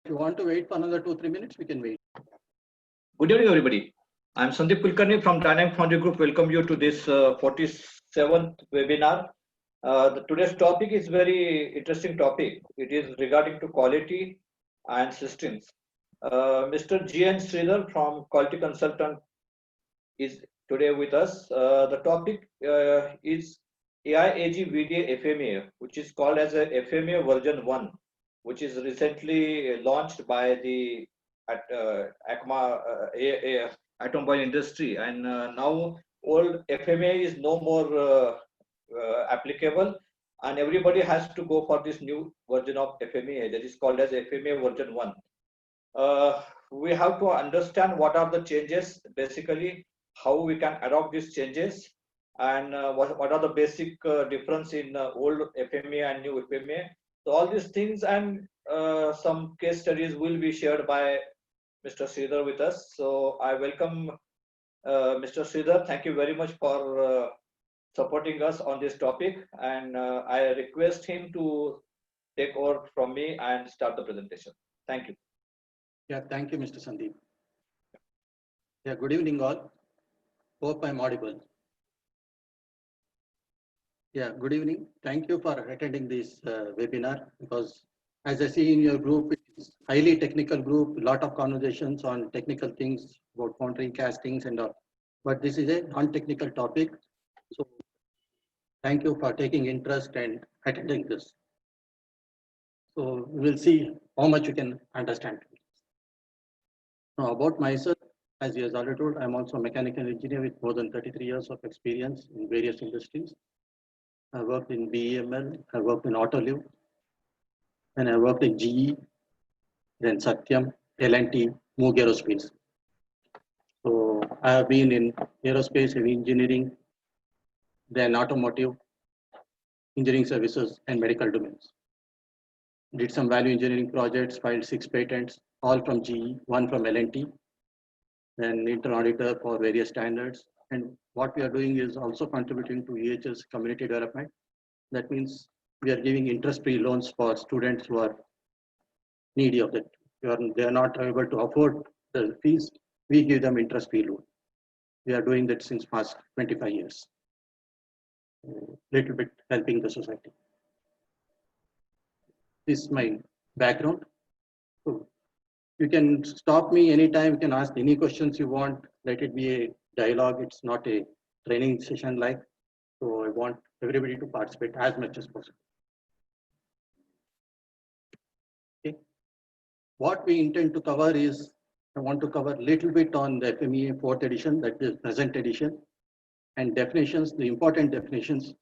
If you want to wait for another 2-3 minutes, we can wait. Good evening, everybody. I'm Sandeep Kulkarni from Dynamic Foundry Group. Welcome you to this 47th webinar. Today's topic is very interesting topic. It is regarding to quality and systems. Mr. G.N. Sridhar from Quality Consultant is today with us. The topic is AIAG VDA FMEA, which is called as a FMEA version 1, which is recently launched by the ACMA automobile industry, and now old FMEA is no more applicable, and everybody has to go for this new version of FMEA that is called as FMEA version 1. We have to understand what are the changes, basically how we can adopt these changes, and what are the basic difference in old FMEA and new FMEA. So all these things and some case studies will be shared by Mr. Sridhar with us. So I welcome Mr. Sridhar. Thank you very much for supporting us on this topic, and I request him to take over from me and start the presentation. Thank you. Yeah, thank you, Mr. Sandeep. Yeah, good evening all. Hope I'm audible. Yeah, good evening. Thank you for attending this webinar, because as I see in your group, it's highly technical group, a lot of conversations on technical things about foundry castings and all. But this is a non-technical topic. So thank you for taking interest and attending this. So we'll see how much you can understand. Now about myself, as you have already told, I'm also a mechanical engineer with more than 33 years of experience in various industries. I worked in BEML, I worked in Autoliv, and I worked in GE, then Satyam, L&T, Moog Aerospace. So I have been in aerospace and engineering, then automotive, engineering services, and medical domains. Did some value engineering projects, filed 6 patents, all from GE, 1 from L&T, then internal auditor for various standards. And what we are doing is also contributing to EHS community development. That means we are giving interest-free loans for students who are needy of it. They are not able to afford the fees. We give them interest-free loan. We are doing that since past 25 years. Little bit helping the society. This is my background. So you can stop me anytime. You can ask any questions you want. Let it be a dialogue. It's not a training session like. So I want everybody to participate as much as possible. Okay. What we intend to cover is, I want to cover a little bit on the FMEA 4th edition, that is present edition, and definitions, the important definitions,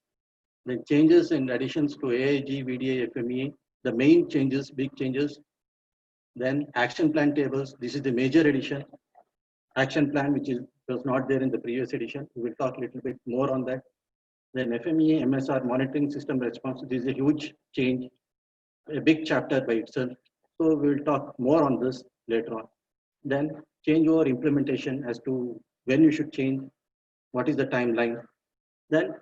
the changes and additions to AIG, VDA, FMEA, the main changes, big changes, then action plan tables. This is the major edition. Action plan, which was not there in the previous edition. We will talk a little bit more on that. Then FMEA, MSR, monitoring system response. This is a huge change, a big chapter by itself. So we will talk more on this later on. Then changeover implementation as to when you should change, what is the timeline. Then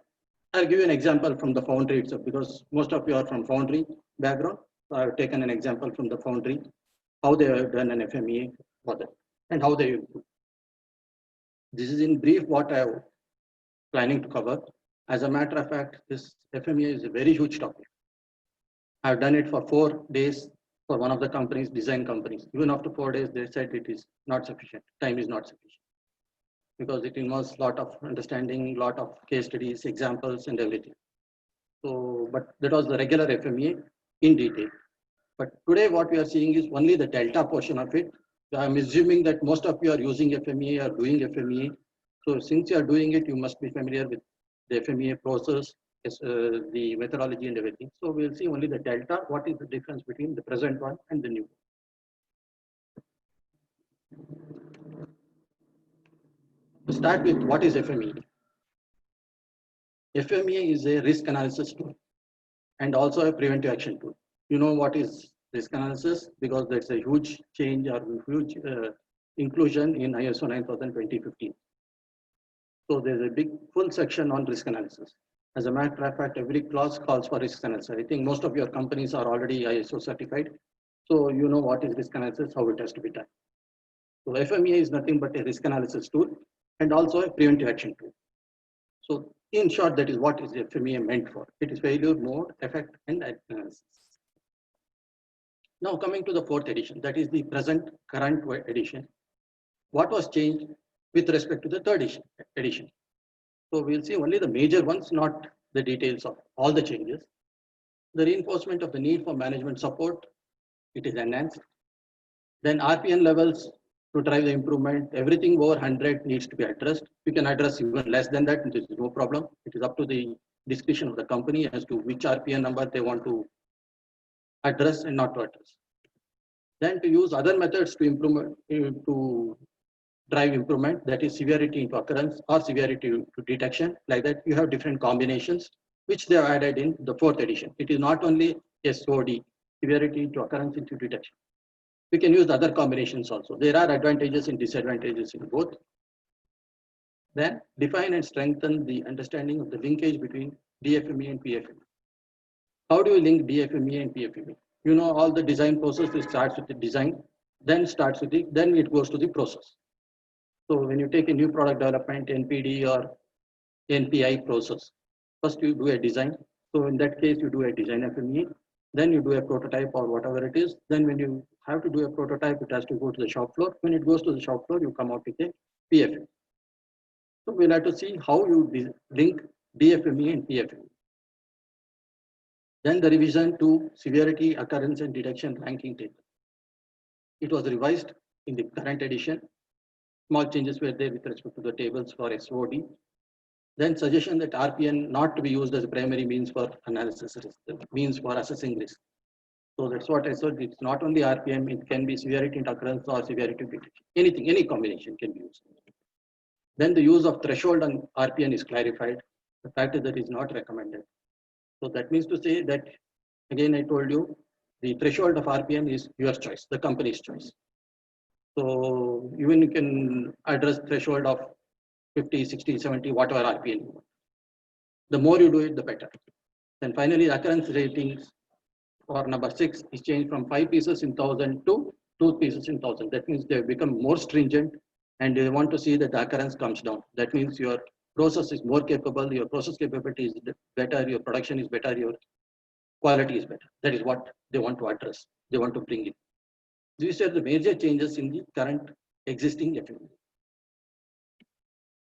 I'll give you an example from the foundry itself, because most of you are from foundry background. So I've taken an example from the foundry, how they have done an FMEA for that and how they improve. This is in brief what I'm planning to cover. As a matter of fact, this FMEA is a very huge topic. I've done it for 4 days for one of the companies, design companies. Even after 4 days, they said it is not sufficient. Time is not sufficient, because it involves a lot of understanding, a lot of case studies, examples, and everything. So, but that was the regular FMEA in detail. But today what we are seeing is only the delta portion of it. I'm assuming that most of you are using FMEA or doing FMEA. So since you are doing it, you must be familiar with the FMEA process, the methodology and everything. So we'll see only the delta, what is the difference between the present one and the new. To start with, what is FMEA? FMEA is a risk analysis tool and also a preventive action tool. You know what is risk analysis, because that's a huge change or huge inclusion in ISO 9000:2015. So there's a big full section on risk analysis. As a matter of fact, every clause calls for risk analysis. I think most of your companies are already ISO certified. So you know what is risk analysis, how it has to be done. So FMEA is nothing but a risk analysis tool and also a preventive action tool. So in short, that is what is FMEA meant for. It is failure mode, effect, and analysis. Now coming to the fourth edition, that is the current edition. What was changed with respect to the third edition? So we'll see only the major ones, not the details of all the changes. The reinforcement of the need for management support, it is enhanced. Then RPN levels to drive the improvement, everything over 100 needs to be addressed. You can address even less than that, this is no problem. It is up to the discretion of the company as to which RPN number they want to address and not to address. Then to use other methods to drive improvement, that is severity into occurrence or severity to detection. Like that, you have different combinations which they have added in the fourth edition. It is not only SOD, severity to occurrence into detection. We can use other combinations also. There are advantages and disadvantages in both. Then define and strengthen the understanding of the linkage between DFME and PFME. How do you link DFME and PFME? You know, all the design process, it starts with the design, then it goes to the process. So when you take a new product development, NPD or NPI process, first you do a design. So in that case, you do a design FME, then you do a prototype or whatever it is. Then when you have to do a prototype, it has to go to the shop floor. When it goes to the shop floor, you come out with a PFME. So we'll have to see how you link DFME and PFME. Then the revision to severity, occurrence, and detection ranking table. It was revised in the current edition. Small changes were there with respect to the tables for SOD. Then suggestion that RPN not to be used as a primary means for analysis risk, means for assessing risk. So that's what I said. It's not only RPM, it can be severity into occurrence or severity into detection. Anything, any combination can be used. Then the use of threshold on RPN is clarified. The fact is that is not recommended. So that means to say that, again, I told you, the threshold of RPN is your choice, the company's choice. So even you can address threshold of 50, 60, 70, whatever RPN you want. The more you do it, the better. Then finally, occurrence ratings for number 6 is changed from 5 pieces in 1,000 to 2 pieces in 1,000. That means they become more stringent and they want to see that the occurrence comes down. That means your process is more capable, your process capability is better, your production is better, your quality is better. That is what they want to address. They want to bring in. These are the major changes in the current existing FME.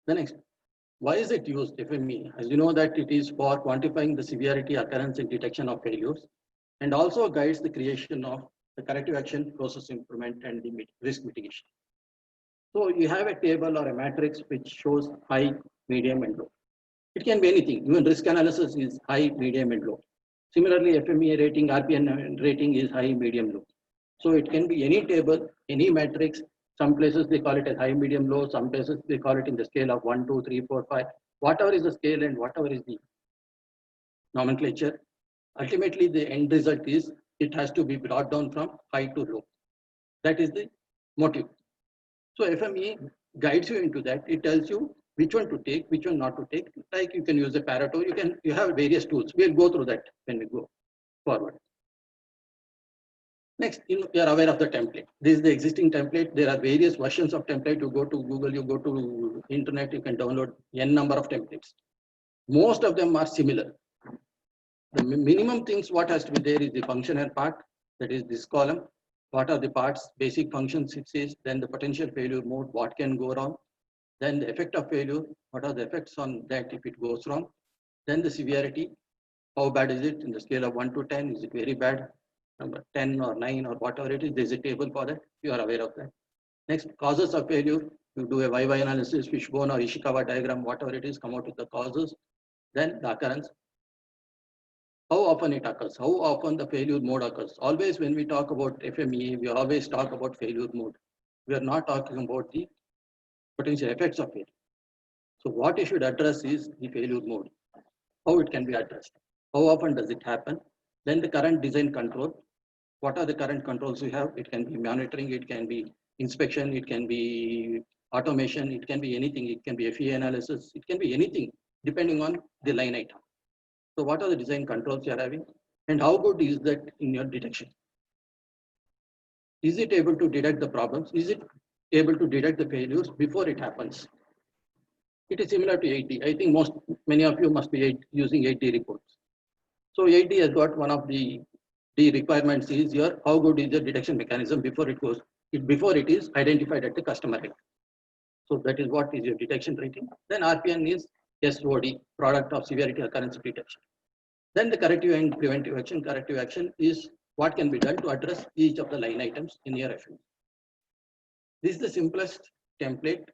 The next, why is it used FME? As you know that it is for quantifying the severity, occurrence, and detection of failures, and also guides the creation of the corrective action, process improvement, and the risk mitigation. So you have a table or a matrix which shows high, medium, and low. It can be anything. Even risk analysis is high, medium, and low. Similarly, FMEA rating, RPN rating is high, medium, low. So it can be any table, any matrix. Some places they call it as high, medium, low. Some places they call it in the scale of 1, 2, 3, 4, 5. Whatever is the scale and whatever is the nomenclature, ultimately the end result is it has to be brought down from high to low. That is the motive. So FME guides you into that. It tells you which one to take, which one not to take. Like you can use a Pareto. You have various tools. We'll go through that when we go forward. Next, you are aware of the template. This is the existing template. There are various versions of template. You go to Google, you go to internet, you can download n number of templates. Most of them are similar. The minimum things what has to be there is the functional part, that is this column. What are the parts, basic functions it says, then the potential failure mode, what can go wrong, then the effect of failure, what are the effects on that if it goes wrong, then the severity, how bad is it in the scale of 1 to 10, is it very bad, number 10 or 9 or whatever it is, there's a table for that, you are aware of that. Next, causes of failure, you do a YY analysis, fishbone or Ishikawa diagram, whatever it is, come out with the causes, then the occurrence. How often it occurs, how often the failure mode occurs. Always when we talk about FMEA, we always talk about failure mode. We are not talking about the potential effects of it. So what you should address is the failure mode, how it can be addressed, how often does it happen, then the current design control. What are the current controls we have? It can be monitoring, it can be inspection, it can be automation, it can be anything, it can be FEA analysis, it can be anything depending on the line item. So what are the design controls you are having and how good is that in your detection? Is it able to detect the problems? Is it able to detect the failures before it happens? It is similar to 8D. I think many of you must be using 8D reports. So 8D has got one of the requirements is your how good is the detection mechanism before it is identified at the customer end. So that is what is your detection rating. Then RPN is SOD, product of severity occurrence detection. Then the corrective and preventive action. Corrective action is what can be done to address each of the line items in your FME. This is the simplest template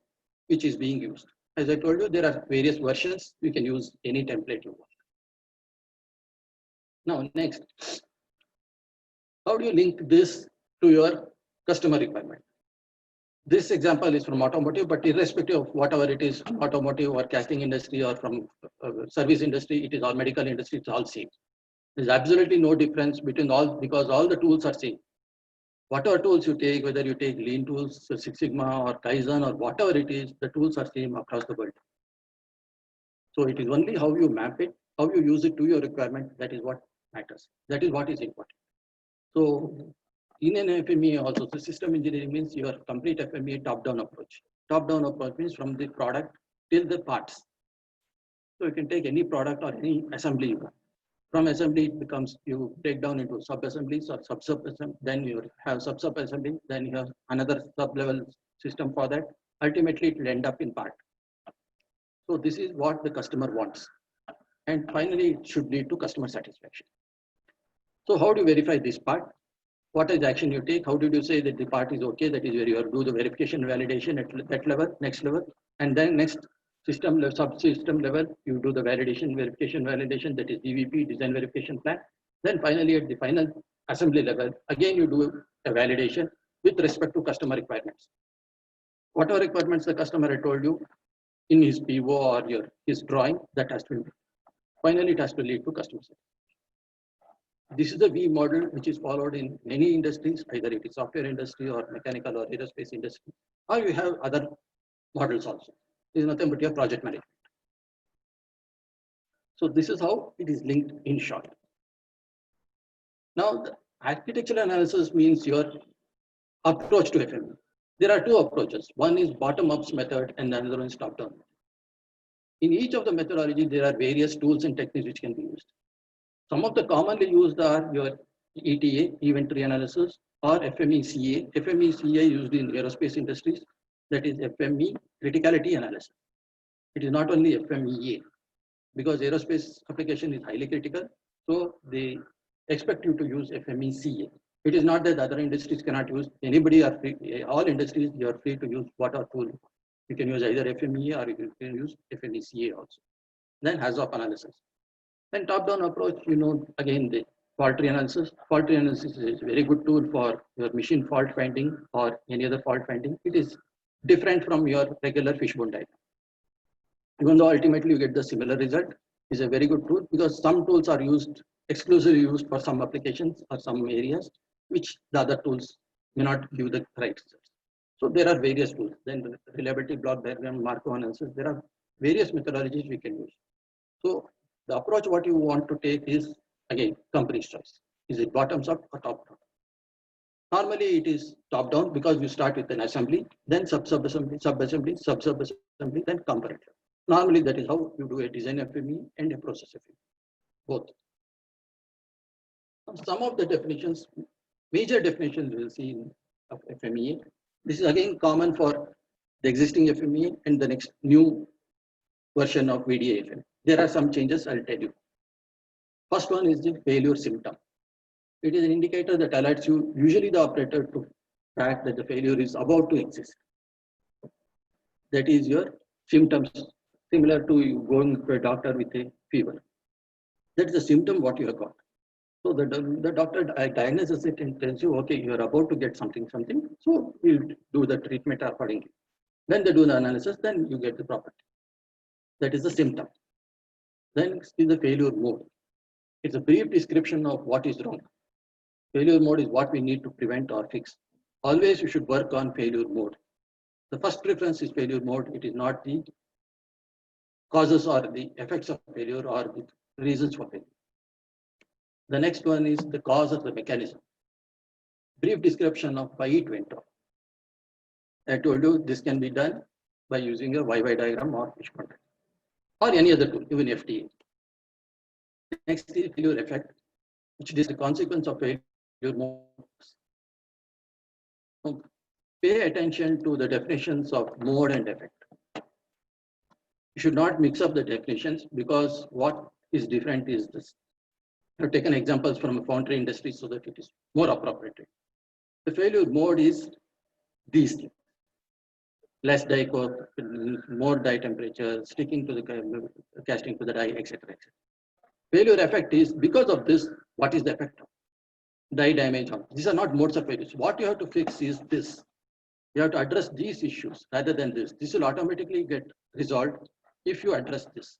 which is being used. As I told you, there are various versions. You can use any template you want. Now, next, how do you link this to your customer requirement? This example is from automotive, but irrespective of whatever it is, automotive or casting industry or from service industry, it is all medical industry, it's all same. There's absolutely no difference between all because all the tools are same. Whatever tools you take, whether you take lean tools, Six Sigma or Kaizen or whatever it is, the tools are same across the world. So it is only how you map it, how you use it to your requirement, that is what matters. That is what is important. So in an FMEA also, the system engineering means your complete FMEA top-down approach. Top-down approach means from the product till the parts. So you can take any product or any assembly you want. From assembly, it becomes you break down into sub-assemblies or sub-assembly, then you have sub-assembly, then you have another sub-level system for that. Ultimately, it will end up in part. So this is what the customer wants. And finally, it should lead to customer satisfaction. So how do you verify this part? What is the action you take? How did you say that the part is okay? That is where you do the verification validation at that level, next level. And then next system subsystem level, you do the verification validation, that is DVP, design verification plan. Then finally at the final assembly level, again you do a validation with respect to customer requirements. Whatever requirements the customer had told you in his PO or his drawing, that has to be. Finally, it has to lead to customer satisfaction. This is the V model which is followed in many industries, either it is software industry or mechanical or aerospace industry, or you have other models also. It is nothing but your project management. So this is how it is linked in short. Now, the architectural analysis means your approach to FME. There are two approaches. One is bottom-up method and the other one is top-down. In each of the methodology, there are various tools and techniques which can be used. Some of the commonly used are your ETA, event tree analysis, or FMECA. FMECA used in aerospace industries, that is FME criticality analysis. It is not only FMEA, because aerospace application is highly critical, so they expect you to use FMECA. It is not that other industries cannot use, anybody are free, all industries, you are free to use whatever tool. You can use either FMEA or you can use FMECA also. Then HAZOP analysis. Then top-down approach, again, the fault tree analysis. Fault tree analysis is a very good tool for your machine fault finding or any other fault finding. It is different from your regular fishbone diagram. Even though ultimately you get the similar result, is a very good tool because some tools are exclusively used for some applications or some areas, which the other tools may not give the right results. So there are various tools. Then the reliability block diagram, Markov analysis, there are various methodologies we can use. So the approach what you want to take is, again, company's choice. Is it bottoms up or top down? Normally it is top down because you start with an assembly, then sub-assembly, then component. Normally that is how you do a design FME and a process FME, both. Some of the definitions, major definitions we will see in FMEA. This is again common for the existing FMEA and the next new version of VDA-FME. There are some changes, I'll tell you. First one is the failure symptom. It is an indicator that alerts you, usually the operator, to fact that the failure is about to exist. That is your symptoms, similar to you going to a doctor with a fever. That's the symptom what you have got. So the doctor diagnoses it and tells you, okay, you are about to get something. So we'll do the treatment accordingly. Then they do the analysis, then you get the property. That is the symptom. Then is the failure mode. It's a brief description of what is wrong. Failure mode is what we need to prevent or fix. Always you should work on failure mode. The first preference is failure mode. It is not the causes or the effects of failure or the reasons for failure. The next one is the cause of the mechanism. brief description of why it went wrong. I told you this can be done by using a YY diagram or fishbone or any other tool, even FTA. Next is failure effect, which is the consequence of failure modes. So pay attention to the definitions of mode and effect. You should not mix up the definitions because what is different is this. I've taken examples from a foundry industry so that it is more appropriate. The failure mode is these things. Less die core, more die temperature, sticking to the casting to the die, etc. etc. Failure effect is because of this, what is the effect of die damage? These are not modes of failures. What you have to fix is this. You have to address these issues rather than this. This will automatically get resolved if you address this.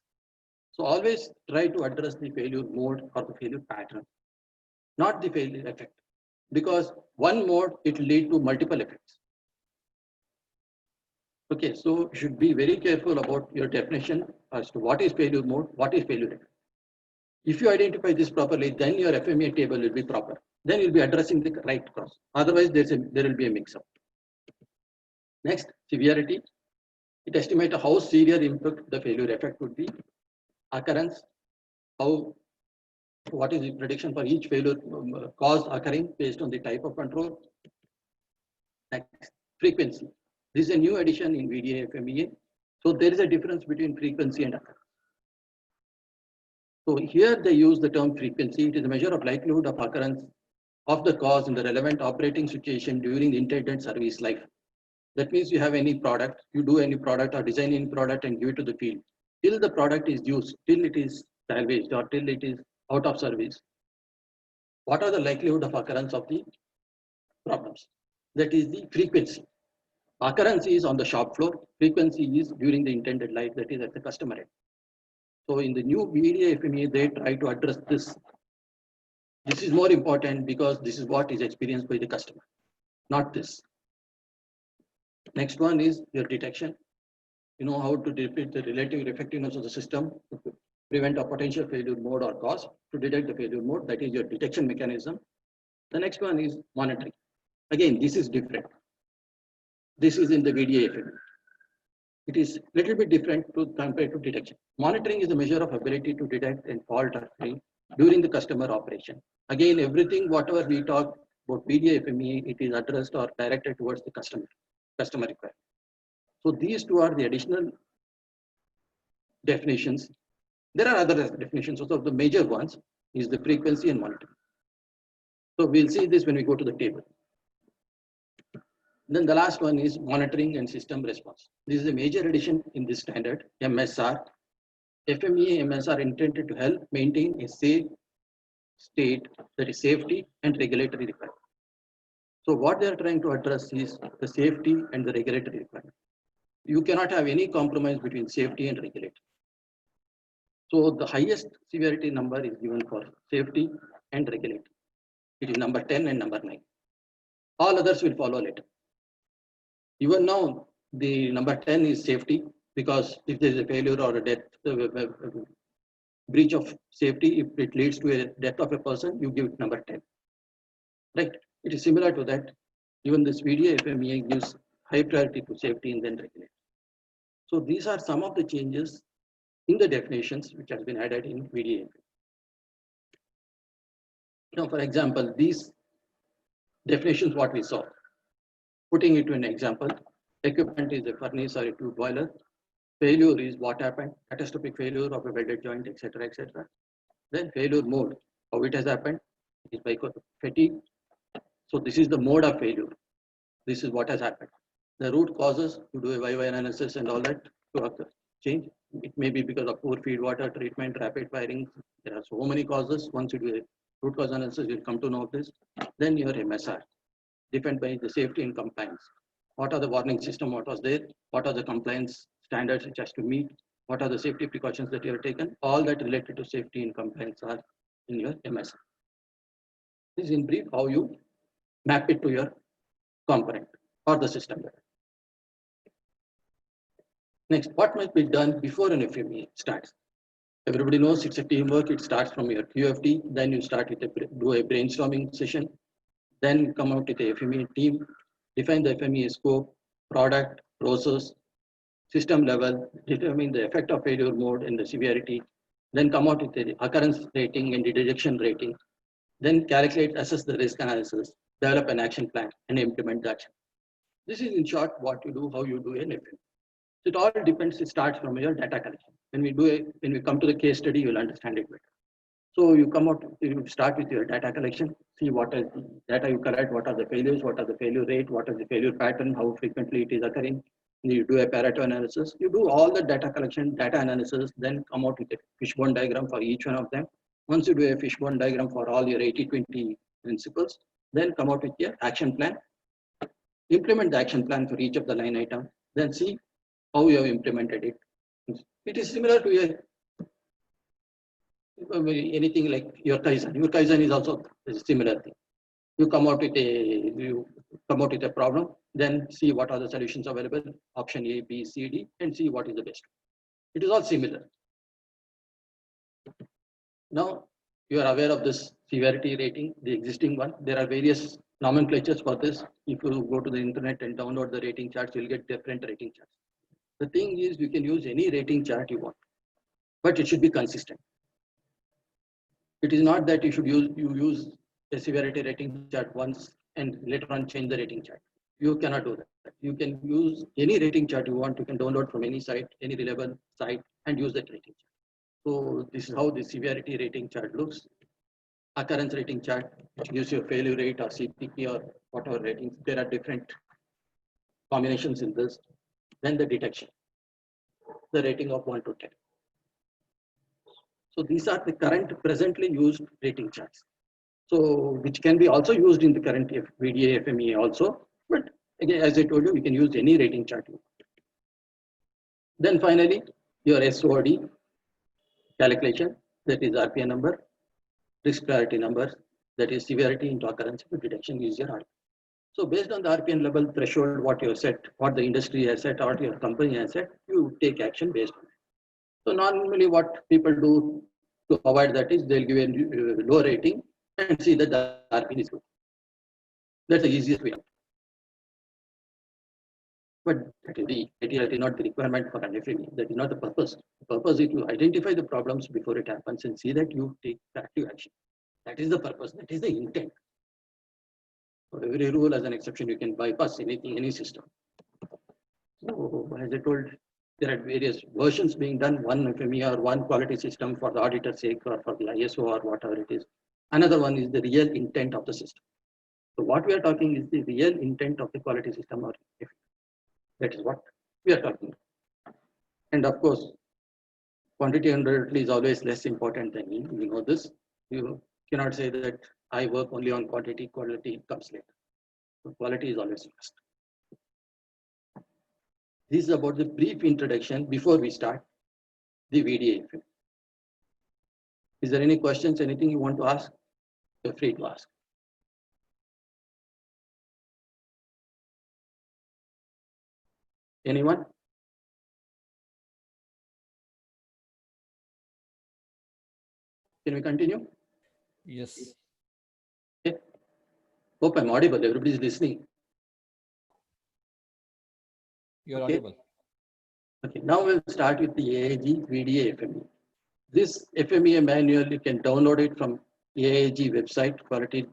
So always try to address the failure mode or the failure pattern, not the failure effect. Because one mode, it will lead to multiple effects. Okay, so you should be very careful about your definition as to what is failure mode, what is failure effect. If you identify this properly, then your FMEA table will be proper. Then you'll be addressing the right cause. Otherwise, there will be a mix-up. Next, severity. It estimates how severe impact the failure effect would be. Occurrence. What is the prediction for each failure cause occurring based on the type of control. Next, frequency. This is a new addition in VDA FMEA. So there is a difference between frequency and occurrence. So here they use the term frequency. It is a measure of likelihood of occurrence of the cause in the relevant operating situation during the intended service life. That means you have any product, you do any product or design any product and give it to the field. Till the product is used, till it is salvaged or till it is out of service. What are the likelihood of occurrence of the problems? That is the frequency. Occurrence is on the shop floor, frequency is during the intended life, that is at the customer end. So in the new VDA FMEA, they try to address this. This is more important because this is what is experienced by the customer, not this. Next one is your detection. You know how to defeat the relative effectiveness of the system to prevent a potential failure mode or cause. To detect the failure mode, that is your detection mechanism. The next one is monitoring. Again, this is different. This is in the VDA FMEA. It is a little bit different compared to detection. Monitoring is a measure of ability to detect and fault or fail during the customer operation. Again, everything, whatever we talk about VDA FMEA, it is addressed or directed towards the customer requirement. So these two are the additional definitions. There are other definitions. So the major ones is the frequency and monitoring. So we'll see this when we go to the table. Then the last one is monitoring and system response. This is a major addition in this standard, MSR. FMEA MSR are intended to help maintain a safe state, that is safety and regulatory requirement. So what they are trying to address is the safety and the regulatory requirement. You cannot have any compromise between safety and regulatory. So the highest severity number is given for safety and regulatory. It is number 10 and number 9. All others will follow later. Even now, the number 10 is safety, because if there is a failure or a death, breach of safety, if it leads to a death of a person, you give it number 10. Right? It is similar to that. Even this VDA FMEA gives high priority to safety and then regulate. So these are some of the changes in the definitions which has been added in VDA. Now, for example, these definitions, what we saw, putting it to an example, equipment is a furnace or a tube boiler. Failure is what happened, catastrophic failure of a welded joint, etc., etc. Then failure mode, how it has happened, is by fatigue. So this is the mode of failure. This is what has happened. The root causes, you do a YY analysis and all that to change. It may be because of poor feed water treatment, rapid firing. There are so many causes. Once you do a root cause analysis, you'll come to know this. Then your MSR, defined by the safety and compliance. What are the warning system? What was there? What are the compliance standards which has to meet? What are the safety precautions that you have taken? All that related to safety and compliance are in your MSR. This is in brief how you map it to your component or the system level. Next, what must be done before an FMEA starts? Everybody knows it's a teamwork. It starts from your QFT. Then you start with do a brainstorming session. Then come out with the FMEA team, define the FMEA scope, product, process, system level, determine the effect of failure mode and the severity, then come out with the occurrence rating and the detection rating, then calculate, assess the risk analysis, develop an action plan and implement the action. This is in short what you do, how you do an FMEA. It all depends, it starts from your data collection. When we come to the case study, you'll understand it better. So you start with your data collection, see what is the data you collect, what are the failures, what are the failure rate, what is the failure pattern, how frequently it is occurring. You do a Pareto analysis, you do all the data collection, data analysis, then come out with a fishbone diagram for each one of them. Once you do a fishbone diagram for all your 80-20 principles, then come out with your action plan. Implement the action plan for each of the line item, then see how you have implemented it. It is similar to anything like your Kaizen. Your Kaizen is also a similar thing. You come out with a problem, then see what are the solutions available, option A, B, C, D, and see what is the best. It is all similar. Now you are aware of this severity rating, the existing one. There are various nomenclatures for this. If you go to the internet and download the rating charts, you'll get different rating charts. The thing is, you can use any rating chart you want, but it should be consistent. It is not that you use a severity rating chart once and later on change the rating chart. You cannot do that. You can use any rating chart you want. You can download from any site, any relevant site, and use that rating chart. So this is how the severity rating chart looks. Occurrence rating chart, which gives you a failure rate or CPP or whatever ratings. There are different combinations in this. Then the detection, the rating of 1 to 10. So these are the current presently used rating charts. So which can be also used in the current VDA FMEA also. But again, as I told you, you can use any rating chart. Then finally, your SOD calculation, that is RPN number, risk priority number, that is severity into occurrence of detection is your RPN. So based on the RPN level threshold, what you have set, what the industry has set, or your company has set, you take action based on it. So normally what people do to avoid that is they'll give a low rating and see that the RPN is good. That's the easiest way out. But that is not the requirement for an FME. That is not the purpose. The purpose is to identify the problems before it happens and see that you take active action. That is the purpose. That is the intent. For every rule as an exception, you can bypass anything, any system. So as I told, there are various versions being done, one FMEA or one quality system for the auditor's sake or for the ISO or whatever it is. Another one is the real intent of the system. So what we are talking is the real intent of the quality system or FMEA. That is what we are talking about. And of course, quantity undoubtedly is always less important than yield. You know this. You cannot say that I work only on quantity, quality comes later. So quality is always first. This is about the brief introduction before we start the VDA. Is there any questions, anything you want to ask? You're free to ask. Anyone? Can we continue? Yes. Okay. Hope I'm audible. Everybody's listening. You're Okay. audible. Okay. Now we'll start with the AIG VDA FMEA. This FMEA manual, you can download it from AIG website, quality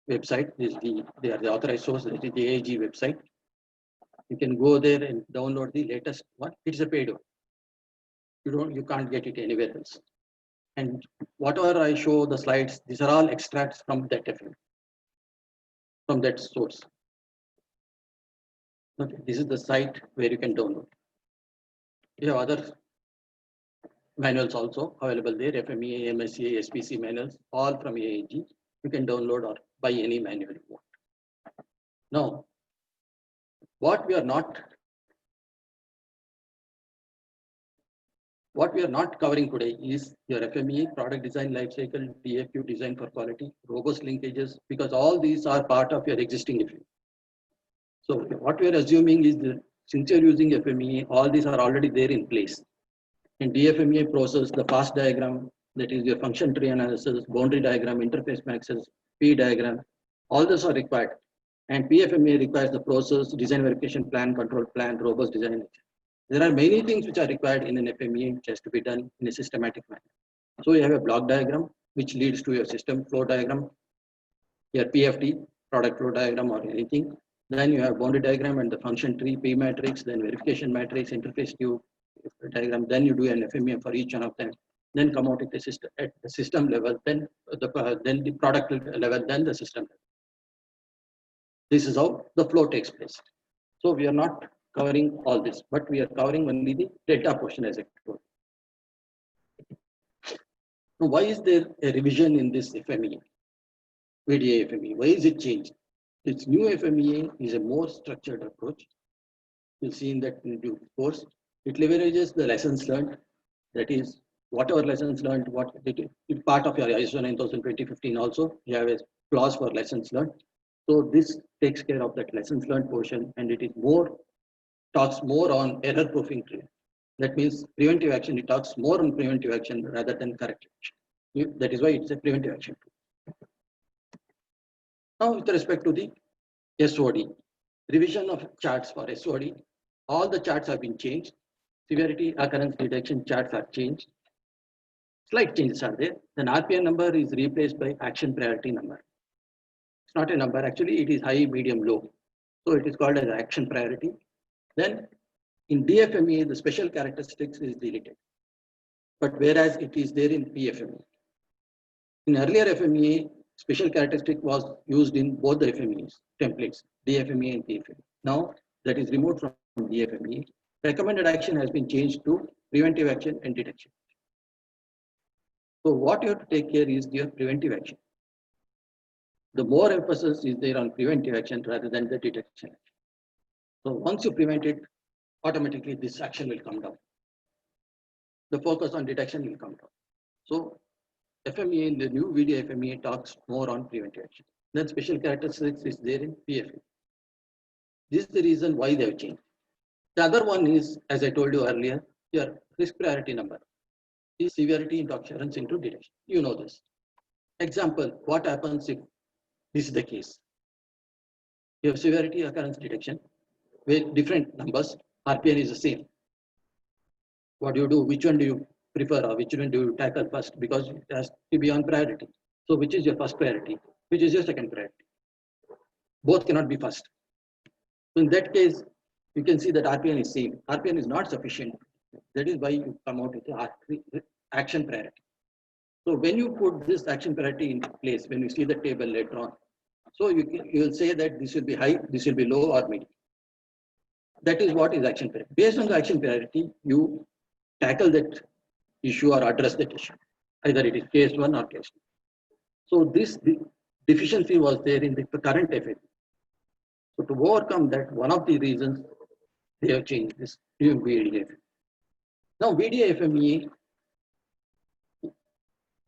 website. They are the authorized source. That is the AIG website. You can go there and download the latest one. It's a paid one. You can't get it anywhere else. And whatever I show the slides, these are all extracts from that FMEA, from that source. Okay, this is the site where you can download. You have other manuals also available there, FMEA, MSCA, SPC manuals, all from AIG. You can download or buy any manual you want. Now, what we are not covering today is your FMEA, product design lifecycle, DFQ, design for quality, robust linkages, because all these are part of your existing FMEA. So what we are assuming is that since you're using FMEA, all these are already there in place. In DFMEA process, the fast diagram, that is your function tree analysis, boundary diagram, interface maxes, P diagram, All those are required. And PFMEA requires the process, design verification plan, control plan, robust design. There are many things which are required in an FMEA which has to be done in a systematic manner. So you have a block diagram which leads to your system flow diagram, your PFD, product flow diagram or anything. Then you have boundary diagram and the function tree, P matrix, then verification matrix, interface tube diagram. Then you do an FMEA for each one of them. Then come out at the system level, then the product level, then the system level. This is how the flow takes place. So we are not covering all this, but we are covering only the data portion as I told. Now, why is there a revision in this FMEA, VDA FMEA? Why is it changed? This new FMEA is a more structured approach. You'll see in that due course. It leverages the lessons learned. That is, whatever lessons learned, what it's part of your ISO 9000:2015 also. You have a clause for lessons learned. So this takes care of that lessons learned portion, and it is more talks more on error proofing. That means preventive action. It talks more on preventive action rather than corrective action. That is why it's a preventive action. Now, with respect to the SOD, revision of charts for SOD, all the charts have been changed. Severity, occurrence, detection charts are changed. Slight changes are there. Then RPN number is replaced by action priority number. It's not a number, actually it is high, medium, low. So it is called as action priority. Then in DFMEA, the special characteristics is deleted. But whereas it is there in PFMEA. In earlier FMEA, special characteristic was used in both the FMEAs, templates, DFMEA and PFMEA. Now that is removed from DFMEA. Recommended action has been changed to preventive action and detection. So what you have to take care is your preventive action. The more emphasis is there on preventive action rather than the detection action. So once you prevent it, automatically this action will come down. The focus on detection will come down. So FMEA in the new VDA FMEA talks more on preventive action. Then special characteristics is there in PFMEA. This is the reason why they have changed. The other one is, as I told you earlier, your risk priority number is severity into occurrence into detection. You know this. Example, what happens if this is the case? You have severity, occurrence, detection with different numbers. RPN is the same. What do you do? Which one do you prefer or which one do you tackle first? Because it has to be on priority. So which is your first priority? Which is your second priority? Both cannot be first. So in that case, you can see that RPN is same. RPN is not sufficient. That is why you come out with the action priority. So when you put this action priority into place, when you see the table later on, so you will say that this will be high, this will be low or medium. That is what is action priority. Based on the action priority, you tackle that issue or address that issue. Either it is case 1 or case 2. So this deficiency was there in the current FMEA. So to overcome that, one of the reasons they have changed this new VDA. Now VDA FMEA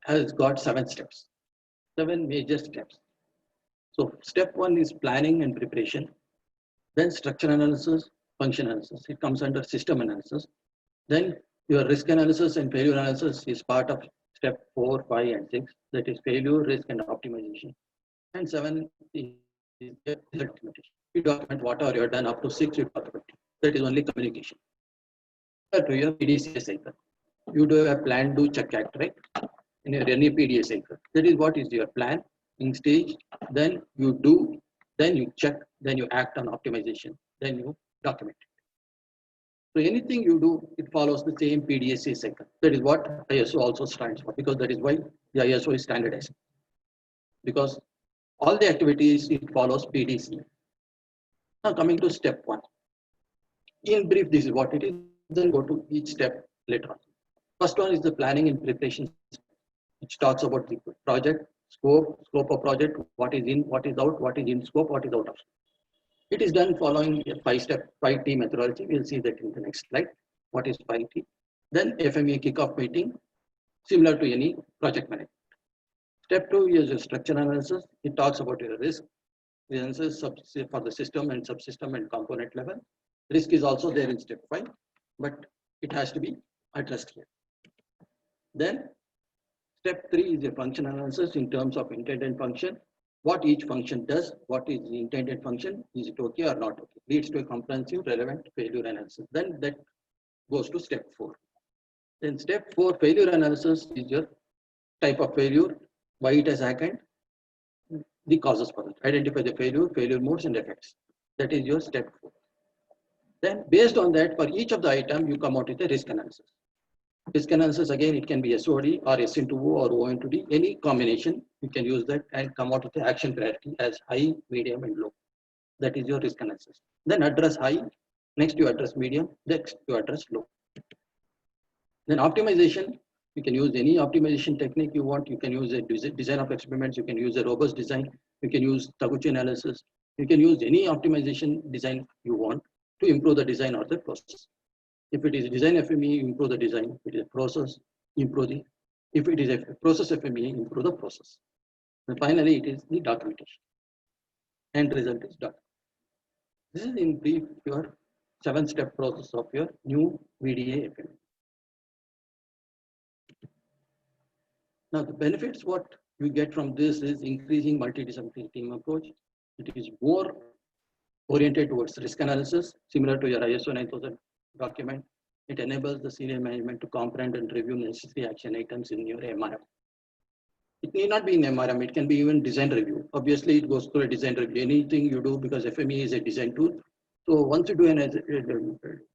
has got 7 steps, 7 major steps. So step 1 is planning and preparation, then structure analysis, function analysis. It comes under system analysis. Then your risk analysis and failure analysis is part of step 4, 5, and 6. That is failure, risk, and optimization. And 7 is documentation. You document whatever you have done up to 6. You document. That is only communication. To your PDCA cycle, you do a plan, do, check, act, right? In your any PDA cycle, that is what is your plan in stage. Then you do, then you check, then you act on optimization, then you document it. So anything you do, it follows the same PDCA cycle. That is what ISO also stands for, because that is why the ISO is standardized. Because all the activities, it follows PDCA. Now coming to step 1. In brief, this is what it is. Then go to each step later on. First one is the planning and preparation, which talks about the project, scope of project, what is in, what is out, what is in scope, what is out of scope. It is done following a 5-step, 5T methodology. We'll see that in the next slide. What is 5T? Then FMEA kickoff meeting, similar to any project management. Step 2 is a structure analysis. It talks about your risk, analysis for the system and subsystem and component level. Risk is also there in step 5, but it has to be addressed here. Then step 3 is a function analysis in terms of intent and function. what each function does, what is the intended function, is it okay or not okay, leads to a comprehensive relevant failure analysis. Then that goes to step 4. Then step 4, failure analysis, is your type of failure, why it has happened, the causes for it. Identify the failure modes and effects. That is your step 4. Then based on that, for each of the item, you come out with a risk analysis. Risk analysis, again, it can be SOD or S into O or O into D, any combination, you can use that and come out with the action priority as high, medium and low. That is your risk analysis. Then address high, next you address medium, next you address low. Then optimization, you can use any optimization technique you want. You can use a design of experiments, you can use a robust design, you can use Taguchi analysis, you can use any optimization design you want to improve the design or the process. If it is design FMEA, improve the design. If it is a process, improve the. If it is a process FMEA, improve the process. And finally, it is the documentation. End result is documentation. This is in brief your 7-step process of your new VDA FMEA. Now the benefits what you get from this is increasing multidisciplinary team approach. It is more oriented towards risk analysis, similar to your ISO 9000 document. It enables the senior management to comprehend and review necessary action items in your MRM. It need not be in MRM, it can be even design review. Obviously, it goes through a design review. Anything you do, because FMEA is a design tool. So once you do an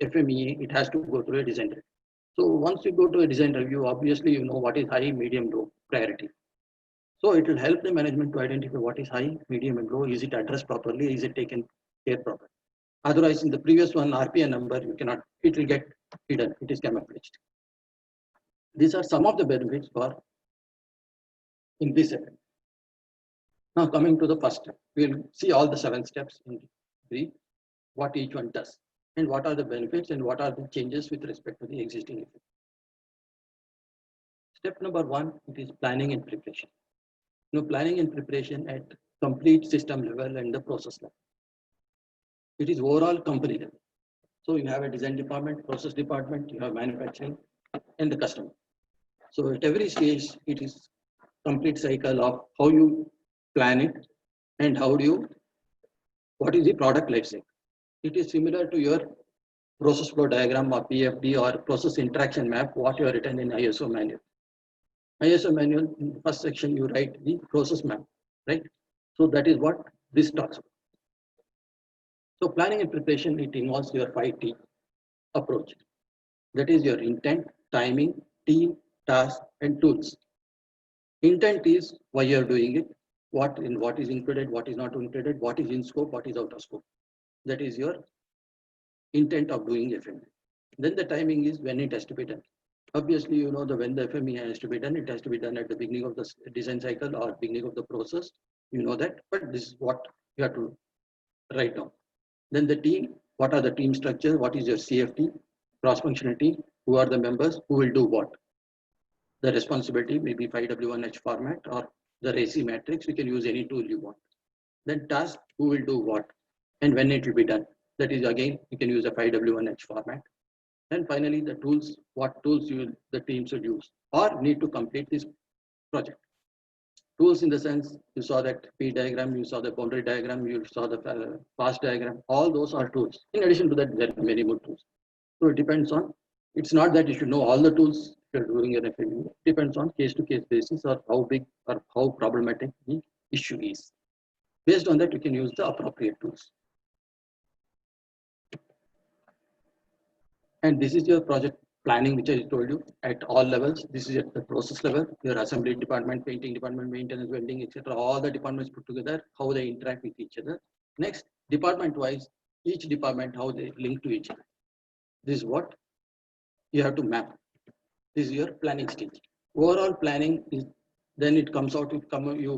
FMEA, it has to go through a design review. So once you go to a design review, obviously you know what is high, medium, low priority. So it will help the management to identify what is high, medium and low. Is it addressed properly? Is it taken care properly? Otherwise, in the previous one, RPN number, you cannot, it will get hidden, it is camouflaged. These are some of the benefits for in this step. Now coming to the first step, we'll see all the 7 steps in brief, what each one does, and what are the benefits and what are the changes with respect to the existing effect. Step number 1, it is planning and preparation. Planning and preparation at complete system level and the process level. It is overall company level. So you have a design department, process department, you have manufacturing and the customer. So at every stage, it is complete cycle of how you plan it and what is the product life cycle. It is similar to your process flow diagram or PFD or process interaction map, what you have written in ISO manual. ISO manual, in the first section, you write the process map, right? So that is what this talks about. So planning and preparation, it involves your 5T approach. That is your intent, timing, team, task, and tools. Intent is why you are doing it, what is included, what is not included, what is in scope, what is out of scope. That is your intent of doing FMEA. Then the timing is when it has to be done. Obviously, you know when the FMEA has to be done, it has to be done at the beginning of the design cycle or beginning of the process. You know that, but this is what you have to write down. Then the team, what are the team structure, what is your CFT, cross-functional team, who are the members, who will do what. The responsibility may be 5W1H format or the RACI matrix, you can use any tool you want. Then task, who will do what and when it will be done. That is again, you can use a 5W1H format. And finally, the tools, what tools the team should use or need to complete this project. Tools in the sense, you saw that P diagram, you saw the boundary diagram, you saw the fast diagram, all those are tools. In addition to that, there are many more tools. So it depends on, it's not that you should know all the tools you're doing an FMEA. It depends on case-to-case basis or how big or how problematic the issue is. Based on that, you can use the appropriate tools. And this is your project planning, which I told you at all levels. This is at the process level, your assembly department, painting department, maintenance, welding, etc. All the departments put together, how they interact with each other. Next, department-wise, each department, how they link to each other. This is what you have to map. This is your planning stage. Overall planning is, then it comes out, you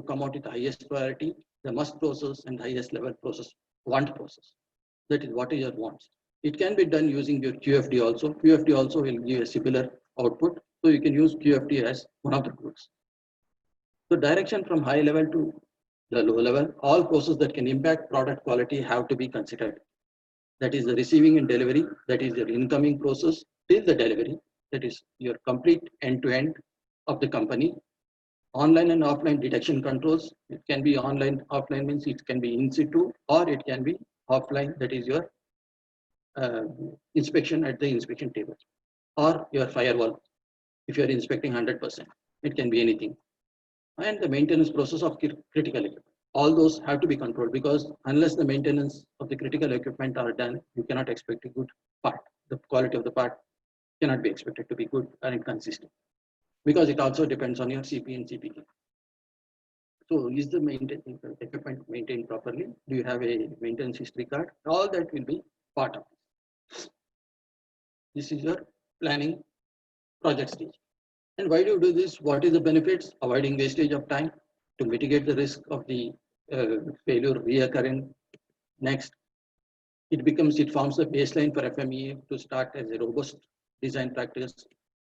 come out with the highest priority, the must process and highest level process, want process. That is what is your wants. It can be done using your QFD also. QFD also will give a similar output. So you can use QFD as one of the tools. So direction from high level to the low level, all processes that can impact product quality have to be considered. That is the receiving and delivery, that is your incoming process till the delivery, that is your complete end-to-end of the company. online and offline detection controls. It can be online, offline means it can be in situ, or it can be offline, that is your uh, inspection at the inspection table, or your firewall if you are inspecting 100%. It can be anything. And the maintenance process of critical equipment. All those have to be controlled, because unless the maintenance of the critical equipment are done, you cannot expect a good part. The quality of the part cannot be expected to be good and consistent, because it also depends on your CP and CPK. So is the equipment maintained properly? Do you have a maintenance history card? All that will be part of it. This is your planning project stage. And why do you do this? What is the benefits? Avoiding wastage of time, to mitigate the risk of the failure reoccurring. Next, it forms a baseline for FMEA to start as a robust design practice.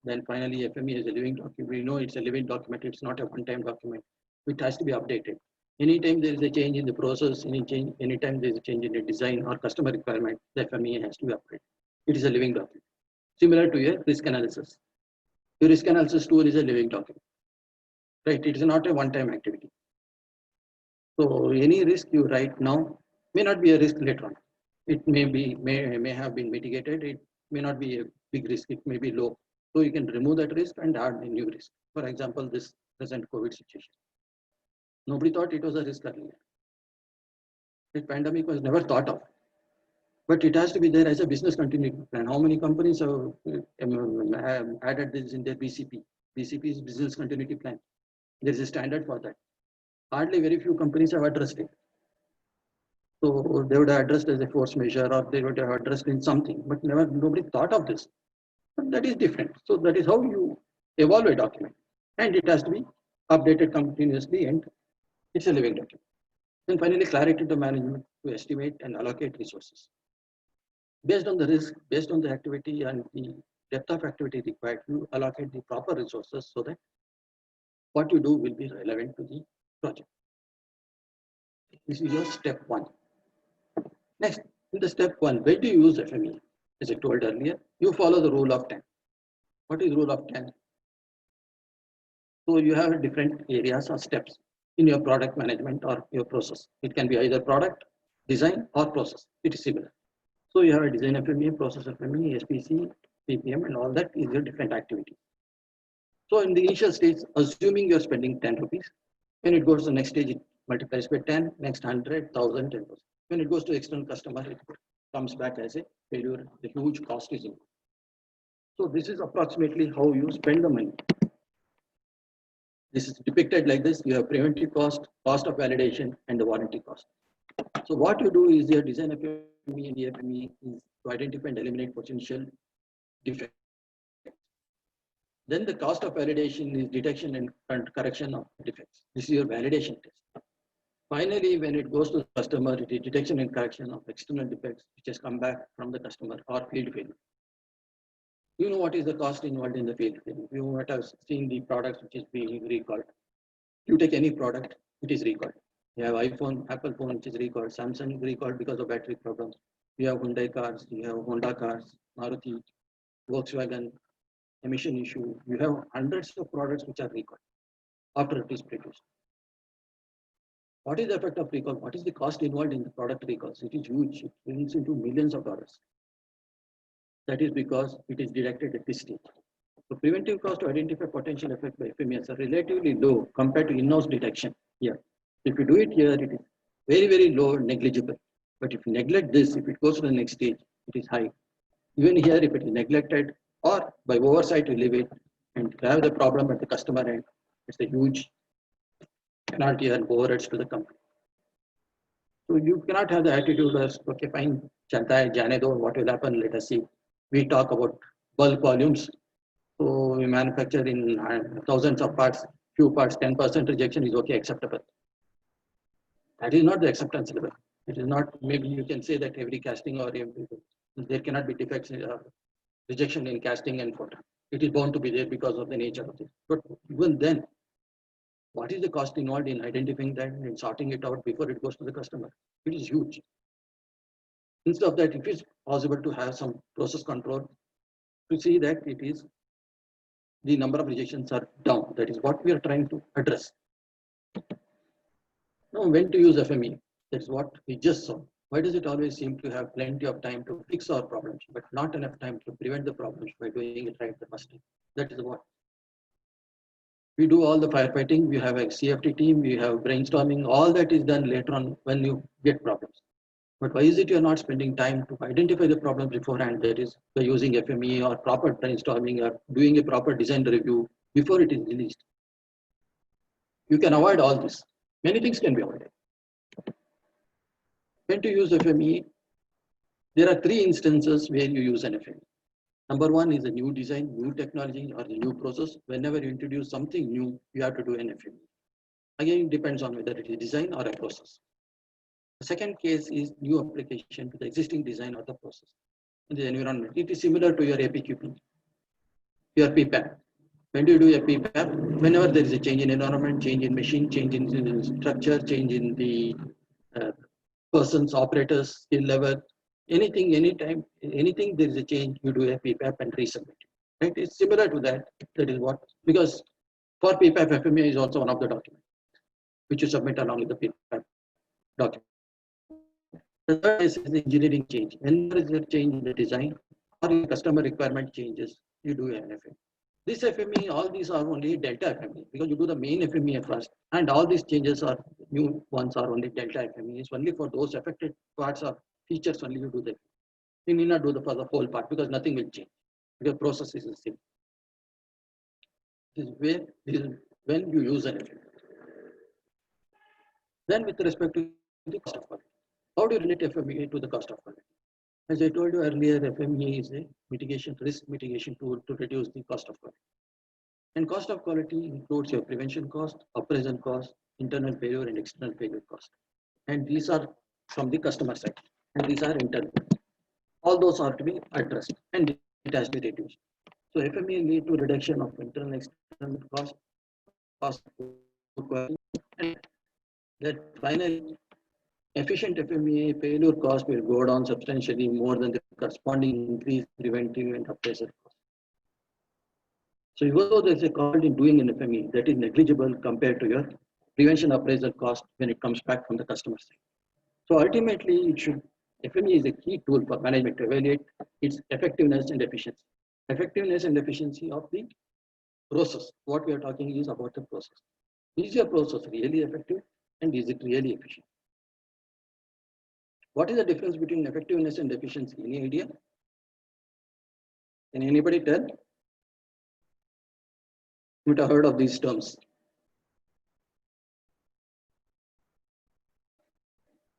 Then finally, FMEA is a living document. We know it's a living document. It's not a one-time document. It has to be updated. Anytime there is a change in the process, anytime there is a change in the design or customer requirement, the FMEA has to be updated. It is a living document. Similar to your risk analysis. Your risk analysis tool is a living document. Right? It is not a one-time activity. So any risk you write now may not be a risk later on. It may have been mitigated. It may not be a big risk. It may be low. So you can remove that risk and add a new risk. For example, this present COVID situation. Nobody thought it was a risk earlier. The pandemic was never thought of. But it has to be there as a business continuity plan. How many companies have added this in their BCP? BCP is business continuity plan. There is a standard for that. Hardly very few companies have addressed it. So they would have addressed as a force measure, or they would have addressed in something, but nobody thought of this. But that is different. So that is how you evolve a document, and it has to be updated continuously, and it's a living document. Then finally, clarity to management to estimate and allocate resources. Based on the risk, based on the activity and the depth of activity required, you allocate the proper resources so that what you do will be relevant to the project. This is your step one. Next, in the step one, where do you use FMEA? As I told earlier, you follow the rule of 10. What is rule of 10? So you have different areas or steps in your product management or your process. It can be either product, design, or process. It is similar. So you have a design FMEA, process FMEA, SPC, PPM, and all that is your different activity. So in the initial stage, assuming you're spending 10 rupees, when it goes to the next stage, it multiplies by 10, next 100, 1000, 10%. When it goes to external customer, it comes back as a failure. The huge cost is involved. So this is approximately how you spend the money. This is depicted like this. You have preventive cost, cost of validation, and the warranty cost. So what you do is your design FME and EFME is to identify and eliminate potential defects. Then the cost of validation is detection and correction of defects. This is your validation test. Finally, when it goes to the customer, it is detection and correction of external defects which has come back from the customer or field failure. You know what is the cost involved in the field failure. You might have seen the products which is being recalled. You take any product, it is recalled. You have iPhone, Apple phone, which is recalled. Samsung recalled because of battery problems. You have Hyundai cars, you have Honda cars, Maruti, Volkswagen, emission issue. You have hundreds of products which are recalled after it is produced. What is the effect of recall? What is the cost involved in the product recalls? It is huge. It brings into millions of dollars. That is because it is detected at this stage. The preventive cost to identify potential effect by FMEAs are relatively low compared to in-house detection here. If you do it here, it is very, very low, negligible. But if you neglect this, if it goes to the next stage, it is high. Even here, if it is neglected or by oversight, you leave it and have the problem at the customer end, it's a huge penalty and overheads to the company. So you cannot have the attitude as, okay, fine, chanta hai, jane do, what will happen, let us see. We talk about bulk volumes. So we manufacture in thousands of parts, few parts, 10% rejection is okay, acceptable. That is not the acceptance level. It is not, maybe you can say that every casting or there cannot be defects, rejection in casting and photo. It is bound to be there because of the nature of it. But even then, what is the cost involved in identifying that and sorting it out before it goes to the customer? It is huge. Instead of that, it is possible to have some process control to see that it is the number of rejections are down. That is what we are trying to address. Now, when to use FME? That's what we just saw. Why does it always seem to have plenty of time to fix our problems, but not enough time to prevent the problems by doing it right the first time? That is what. We do all the firefighting, we have a CFT team, we have brainstorming, all that is done later on when you get problems. But why is it you're not spending time to identify the problems beforehand? That is by using FME or proper brainstorming or doing a proper design review before it is released. You can avoid all this. Many things can be avoided. When to use FME? There are three instances where you use an FME. Number one is a new design, new technology, or the new process. Whenever you introduce something new, you have to do an FME. Again, it depends on whether it is design or a process. The second case is new application to the existing design or the process in the environment. It is similar to your APQP, your PPAP. When do you do a PPAP? Whenever there is a change in environment, change in machine, change in structure, change in the persons, operators, skill level, anything, anytime, anything there is a change, you do a PPAP and resubmit. Right? It's similar to that. That is what, because for PPAP, FMEA is also one of the documents which you submit along with the PPAP document. The third is the engineering change. When there is a change in the design or your customer requirement changes, you do an FME. This FME, all these are only delta FME because you do the main FME first, and all these changes are new ones are only delta FME. It's only for those affected parts or features only you do that. You need not do for the whole part because nothing will change because process is the same. This is when you use an FME. Then with respect to the cost of quality, how do you relate FME to the cost of quality? As I told you earlier, FME is a risk mitigation tool to reduce the cost of quality. And cost of quality includes your prevention cost, appraisal cost, internal failure and external failure cost. And these are from the customer side. And these are internal. All those are to be addressed and it has to be reduced. So FME lead to reduction of internal and external cost quality, and that finally efficient FMEA failure cost will go down substantially more than the corresponding increase preventive and appraisal cost. So even though there is a cost in doing an FME, that is negligible compared to your prevention appraisal cost when it comes back from the customer side. So ultimately, FME is a key tool for management to evaluate its effectiveness and efficiency. Effectiveness and efficiency of the process. What we are talking is about the process. Is your process really effective and is it really efficient? What is the difference between effectiveness and efficiency? Any idea? Can anybody tell? You might have heard of these terms.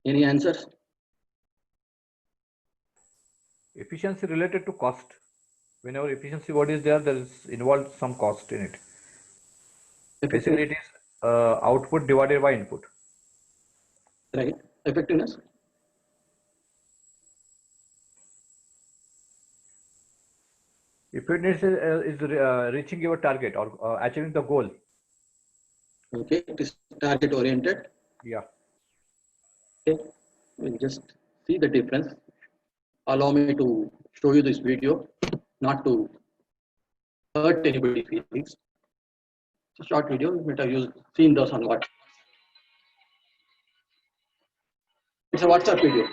Any answers? Efficiency related to cost. Whenever efficiency word is there, there is involved some cost in it. Basically, it is output divided by input. Right. Effectiveness. Effectiveness is reaching your target or achieving the goal. Okay, it is target oriented. Yeah. Okay, we'll just see the difference. Allow me to show you this video, not to hurt anybody's feelings. It's a short video, you might have seen those on WhatsApp. It's a WhatsApp video.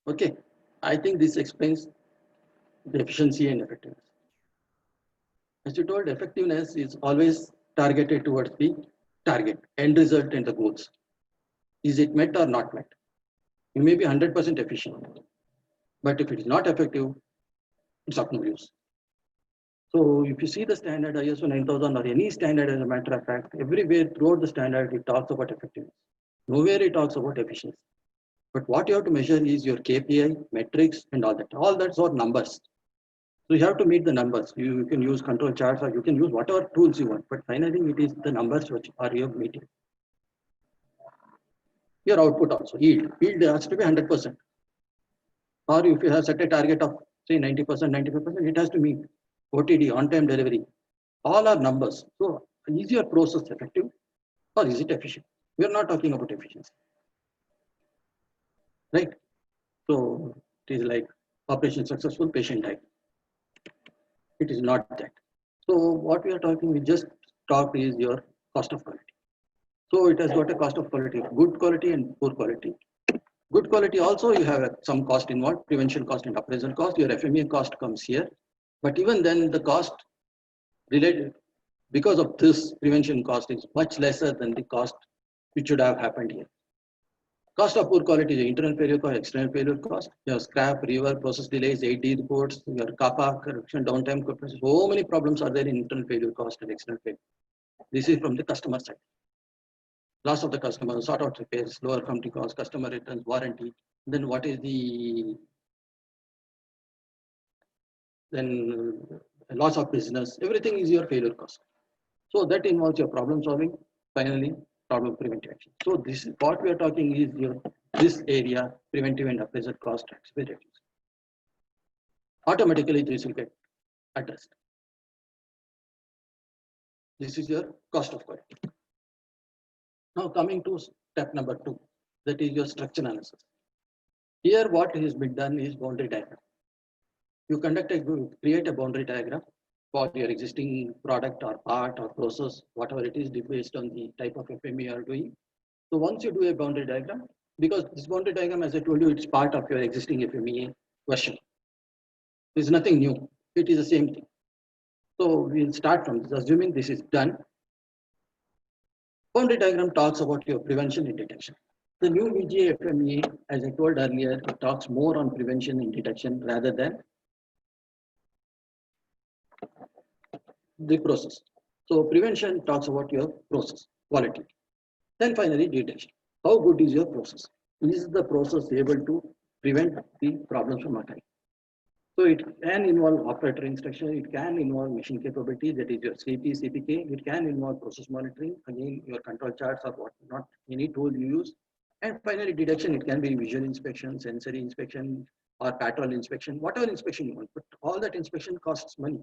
Okay, I think this explains the efficiency and effectiveness. As you told, effectiveness is always targeted towards the target, end result and the goals. Is it met or not met? You may be 100% efficient, but if it is not effective, it's of no use. So if you see the standard ISO 9000 or any standard, as a matter of fact, everywhere throughout the standard, it talks about effectiveness. Nowhere it talks about efficiency. But what you have to measure is your KPI, metrics, and all that. All that's are numbers. So you have to meet the numbers. You can use control charts or you can use whatever tools you want. But finally, it is the numbers which are your meeting. Your output also, yield. Yield has to be 100%. Or if you have set a target of say 90%, 95%, it has to meet OTD, on-time delivery. All are numbers. So is your process effective or is it efficient? We are not talking about efficiency. Right? So it is like operation successful, patient died. It is not that. So what we are talking, we just talked is your cost of quality. So it has got a cost of quality, good quality and poor quality. Good quality also you have some cost involved, prevention cost and appraisal cost. Your FMEA cost comes here. But even then the cost related, because of this prevention cost is much lesser than the cost which should have happened here. Cost of poor quality is internal failure cost, external failure cost, your scrap, rework, process delays, 8D reports, your CAPA, correction, downtime, so many problems are there in internal failure cost and external failure. This is from the customer side. Loss of the customer, sort out repairs, lower company cost, customer returns, warranty. Then what is the loss of business? Everything is your failure cost. So that involves your problem solving. Finally, problem preventive action. So this is what we are talking is your this area preventive and appraisal cost will reduce. Automatically this will get addressed. This is your cost of quality. Now coming to step number 2, that is your structure analysis. Here what has been done is boundary diagram. You create a boundary diagram for your existing product or part or process, whatever it is, based on the type of FME you are doing. So once you do a boundary diagram, because this boundary diagram, as I told you, it's part of your existing FMEA version. There's nothing new. It is the same thing. So we'll start from this, assuming this is done. Boundary diagram talks about your prevention and detection. The new VGA FMEA, as I told earlier, it talks more on prevention and detection rather than the process. So prevention talks about your process, quality. Then finally, detection. How good is your process? Is the process able to prevent the problems from occurring? So it can involve operator instruction, it can involve machine capability, that is your CP, CPK, it can involve process monitoring, again your control charts or whatnot, any tool you use. And finally, detection, it can be visual inspection, sensory inspection, or patrol inspection, whatever inspection you want, but all that inspection costs money.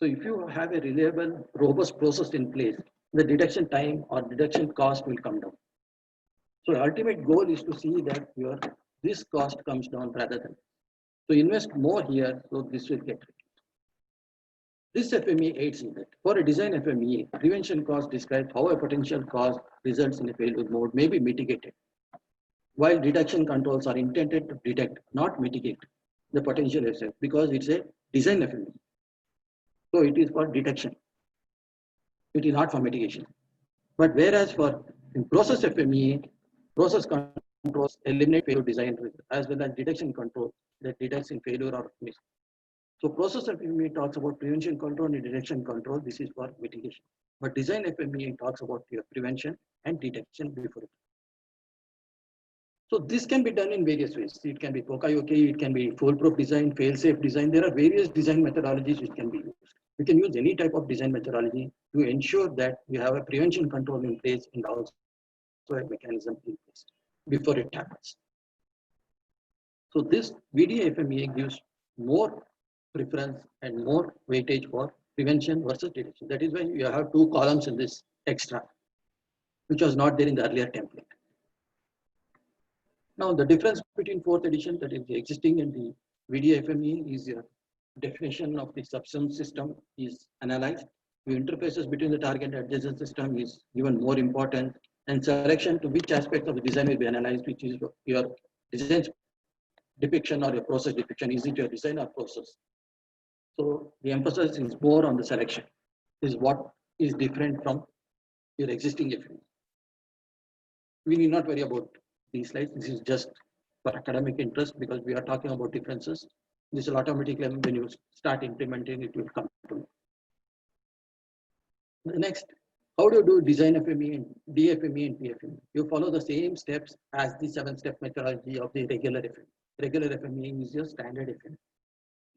So if you have a reliable, robust process in place, the detection time or detection cost will come down. So the ultimate goal is to see that this cost comes down rather than. So invest more here, so this will get reduced. This FMEA aids in that. For a design FMEA, prevention cost describes how a potential cost results in a failure mode may be mitigated, while detection controls are intended to detect, not mitigate the potential effect, because it's a design FMEA. So it is for detection. It is not for mitigation. But whereas for in process FMEA, process controls eliminate failure design risk, as well as detection control that detects in failure or miss. So process FMEA talks about prevention control and detection control. This is for mitigation. But design FMEA talks about your prevention and detection before it. So this can be done in various ways. It can be POCA-OK, it can be foolproof design, fail-safe design. There are various design methodologies which can be used. You can use any type of design methodology to ensure that you have a prevention control in place and also a mechanism in place before it happens. So this VDA FMEA gives more preference and more weightage for prevention versus detection. That is why you have 2 columns in this extra, which was not there in the earlier template. Now the difference between 4th edition, that is the existing, and the VDA FMEA is your definition of the substance system is analyzed. The interfaces between the target and adjacent system is given more important, and selection to which aspect of the design will be analyzed, which is your design depiction or your process depiction. Is it your design or process? So the emphasis is more on the selection. This is what is different from your existing FMEA. We need not worry about these slides. This is just for academic interest because we are talking about differences. This will automatically, when you start implementing it, will come to know. The next, how do you do design FME and DFME and PFME? You follow the same steps as the 7-step methodology of the regular FME. Regular FME is your standard FME.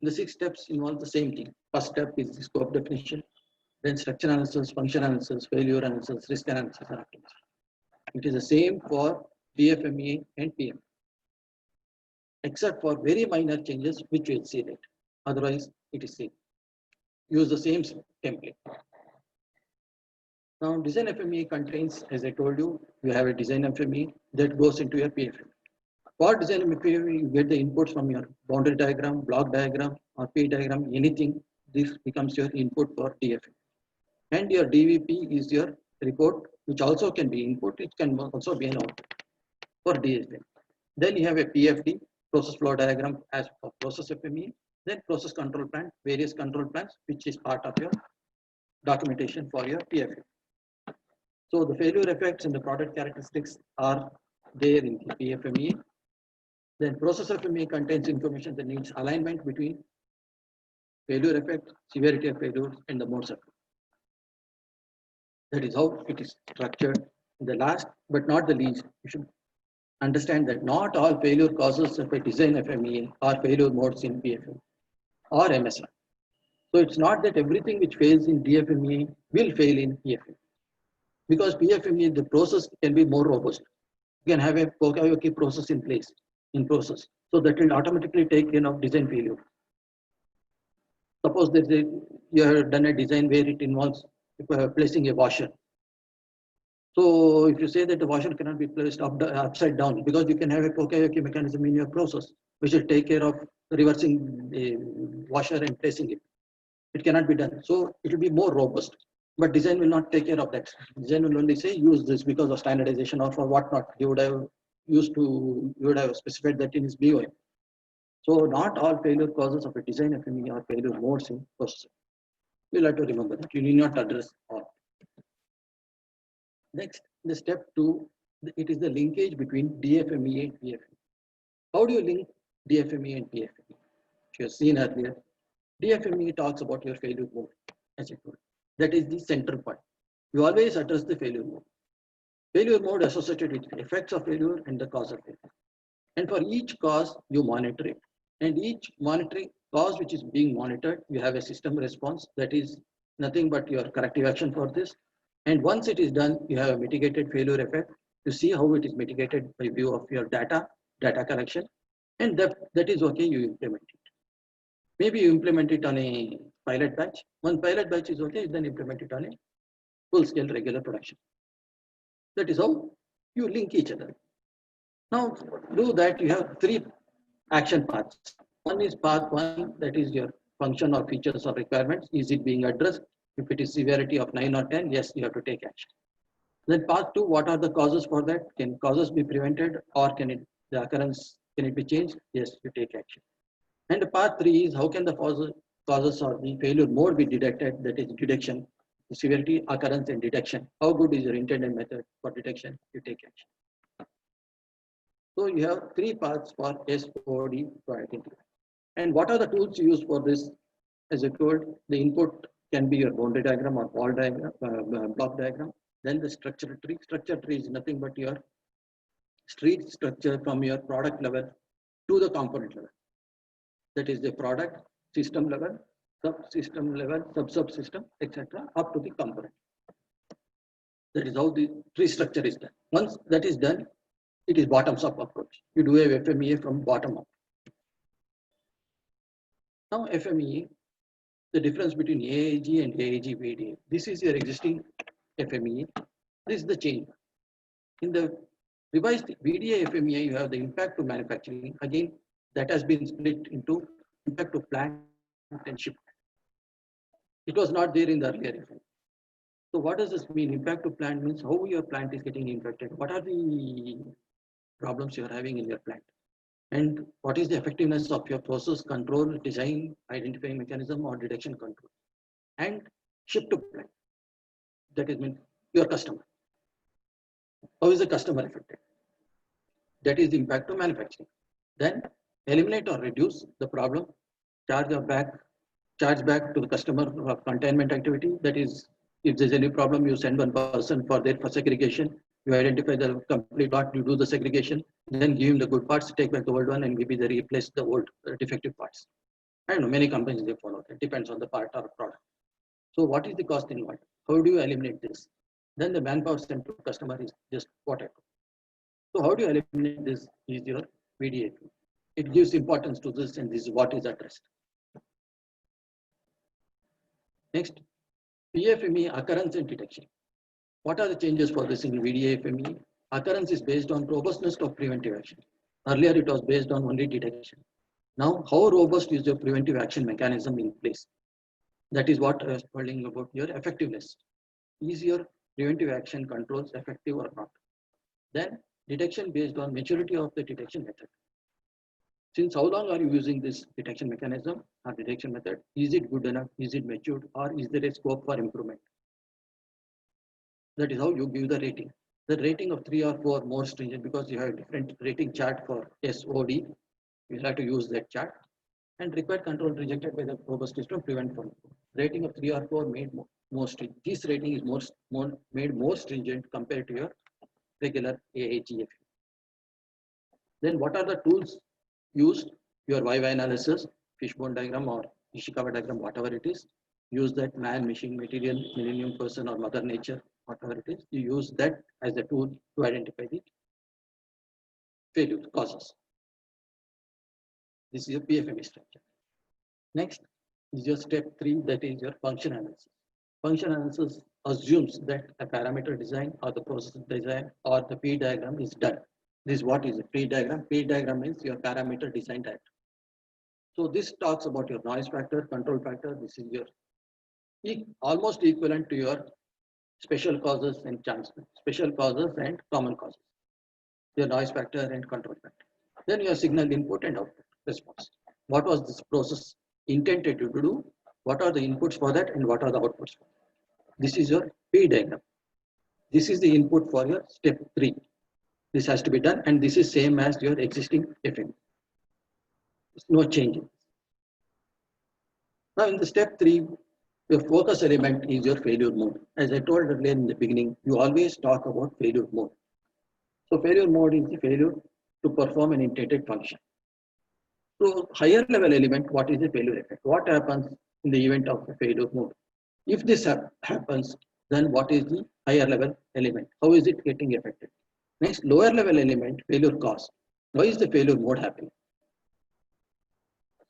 The 6 steps involve the same thing. First step is the scope definition, then structure analysis, function analysis, failure analysis, risk analysis, and optimization. It is the same for DFME and PM, except for very minor changes, which we'll see later. Otherwise, it is same. Use the same template. Now, design FME contains, as I told you, you have a design FME that goes into your PFME. For design FME, you get the inputs from your boundary diagram, block diagram, or P diagram, anything. This becomes your input for DFME. And your DVP is your report, which also can be input. It can also be an output for DFME. Then you have a PFD, process flow diagram as for process FME. Then process control plan, various control plans, which is part of your documentation for your PFME. So the failure effects and the product characteristics are there in the PFME. Then process FME contains information that needs alignment between failure effect, severity of failure, and the modes of failure. That is how it is structured. The last but not the least, you should understand that not all failure causes of a design FME are failure modes in PFME or MSI. So it's not that everything which fails in DFME will fail in PFME. Because PFME, the process can be more robust. You can have a Pokayoke process in place, so that will automatically take care of design failure. Suppose that you have done a design where it involves placing a washer. So if you say that the washer cannot be placed upside down, because you can have a Pokayoke mechanism in your process, which will take care of reversing the washer and placing it. It cannot be done. So it will be more robust. But design will not take care of that. Design will only say use this because of standardization or for whatnot. You would have specified that in his BOM. So not all failure causes of a design FME or failure modes in process. You'll have to remember that. You need not address all. Next, the step 2, it is the linkage between DFME and PFME. How do you link DFME and PFME? If you have seen earlier, DFME talks about your failure mode, as I told. That is the central point. You always address the failure mode. Failure mode associated with the effects of failure and the cause of failure. And for each cause, you monitor it. And each monitoring cause which is being monitored, you have a system response that is nothing but your corrective action for this. And once it is done, you have a mitigated failure effect. You see how it is mitigated by view of your data collection. And that is okay, you implement it. Maybe you implement it on a pilot batch. One pilot batch is okay, then implement it on a full-scale regular production. That is how you link each other. Now, do that, you have 3 action paths. One is path 1, that is your function or features or requirements. Is it being addressed? If it is severity of 9 or 10, yes, you have to take action. Then path 2, what are the causes for that? Can causes be prevented or the occurrence, can it be changed? Yes, you take action. And path 3 is how can the causes or the failure mode be detected, that is detection, the severity, occurrence, and detection. How good is your intended method for detection? You take action. So you have 3 paths for SOD to identify. And what are the tools you use for this? As I told, the input can be your boundary diagram or wall diagram, block diagram. Then the structure tree. Structure tree is nothing but your street structure from your product level to the component level. That is the product, system level, subsystem level, subsystem, etc., up to the component. That is how the tree structure is done. Once that is done, it is bottoms-up approach. You do a FMEA from bottom up. Now FMEA, the difference between AAG and AAG VDA. This is your existing FMEA. This is the change. In the revised VDA FMEA, you have the impact to manufacturing. Again, that has been split into impact to plant and shipment. It was not there in the earlier FMEA. So what does this mean? Impact to plant means how your plant is getting impacted. What are the problems you are having in your plant? And what is the effectiveness of your process control, design, identifying mechanism, or detection control? And ship to plant. That is mean your customer. How is the customer affected? That is the impact to manufacturing. Then eliminate or reduce the problem charge back to the customer containment activity. That is, if there's any problem, you send one person for segregation. You identify the complete part, you do the segregation, then give him the good parts, take back the old one, and maybe they replace the old defective parts. I don't know, many companies they follow. It depends on the part or product. So what is the cost involved? How do you eliminate this? Then the manpower sent to customer is just what I do. So how do you eliminate this? Is your VDA. It gives importance to this, and this is what is addressed. Next, PFME occurrence and detection. What are the changes for this in VDA FME? Occurrence is based on robustness of preventive action. Earlier, it was based on only detection. Now, how robust is your preventive action mechanism in place? That is what I was telling about your effectiveness. Is your preventive action controls effective or not? Then, detection based on maturity of the detection method. Since how long are you using this detection mechanism or detection method? Is it good enough? Is it matured? Or is there a scope for improvement? That is how you give the rating. The rating of 3 or 4 more stringent, because you have a different rating chart for SOD. You have to use that chart. And required control rejected by the robust system prevent from rating of 3 or 4 made more stringent. This rating is made more stringent compared to your regular AAGF. Then what are the tools used? Your YY analysis, fishbone diagram or Ishikawa diagram, whatever it is. Use that man, machine, material, millennium, person, or mother nature, whatever it is. You use that as a tool to identify the failure causes. This is your PFME structure. Next is your step 3, that is your function analysis. Function analysis assumes that a parameter design or the process design or the P diagram is done. This is what is a P diagram. P diagram is your parameter design diagram. So this talks about your noise factor, control factor. This is your almost equivalent to your special causes and special causes and common causes. Your noise factor and control factor. Then your signal input and output response. What was this process intended to do? What are the inputs for that and what are the outputs? This is your P diagram. This is the input for your step 3. This has to be done, and this is same as your existing FM. There's no change. Now in the step 3, your focus element is your failure mode. As I told earlier in the beginning, you always talk about failure mode. So failure mode is the failure to perform an intended function. So higher level element, what is the failure effect? What happens in the event of a failure mode? If this happens, then what is the higher level element? How is it getting affected? Next, lower level element, failure cause. Why is the failure mode happening?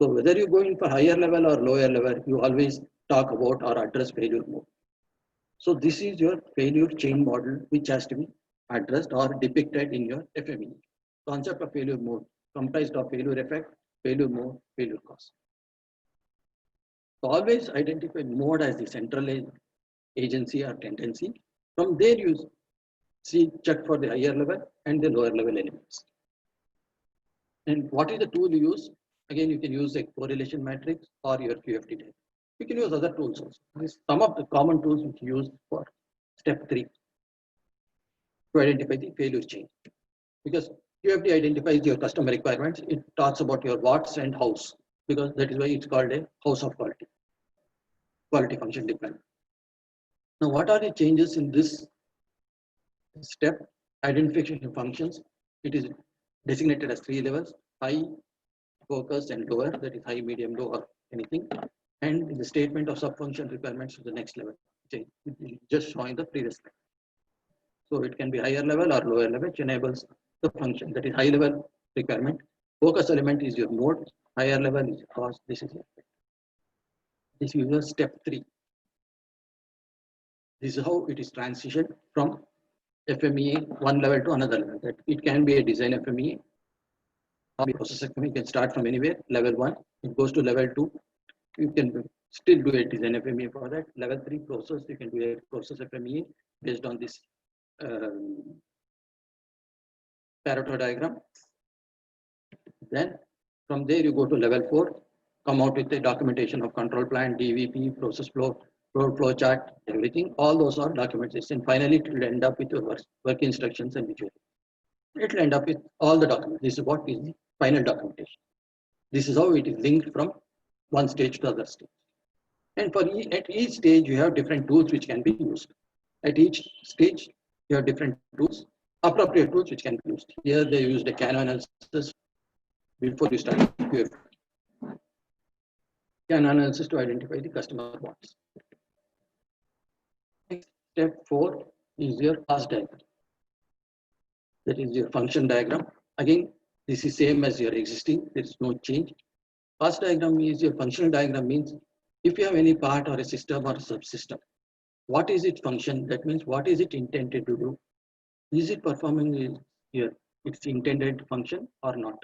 So whether you go in for higher level or lower level, you always talk about or address failure mode. So this is your failure chain model, which has to be addressed or depicted in your FME. Concept of failure mode comprised of failure effect, failure mode, failure cause. So always identify mode as the central agency or tendency. From there you check for the higher level and the lower level elements. And what is the tool you use? Again, you can use a correlation matrix or your QFT type. You can use other tools also. These some of the common tools which you use for step 3 to identify the failure chain. Because QFT identifies your customer requirements. It talks about your what's and hows, because that is why it's called a house of quality function deployment. Now, what are the changes in this step? Identification functions. It is designated as 3 levels: high, focus, and lower. That is high, medium, low, or anything. And in the statement of subfunction requirements to the next level. Just showing the previous slide. So it can be higher level or lower level, which enables the function. That is high level requirement. Focus element is your mode. Higher level is cause. This is it. This is your step 3. This is how it is transitioned from FMEA one level to another level. That it can be a design FMEA or process FMEA. You can start from anywhere. Level 1, it goes to level 2. You can still do a design FMEA for that. Level 3 process, you can do a process FMEA based on this Pareto diagram. Then from there you go to level 4, come out with the documentation of control plan, DVP, process flow chart, everything. All those are documentation. Finally, it will end up with your work instructions and visual. It will end up with all the documents. This is what is the final documentation. This is how it is linked from one stage to other stage. And at each stage, you have different tools which can be used. At each stage, you have different tools, appropriate tools which can be used. Here they used a Kano analysis before you start QFT. Kano analysis to identify the customer wants. Next, step 4 is your cost diagram. That is your function diagram. Again, this is same as your existing. There is no change. Cost diagram is your functional diagram means if you have any part or a system or a subsystem, what is its function? That means what is it intended to do? Is it performing here its intended function or not?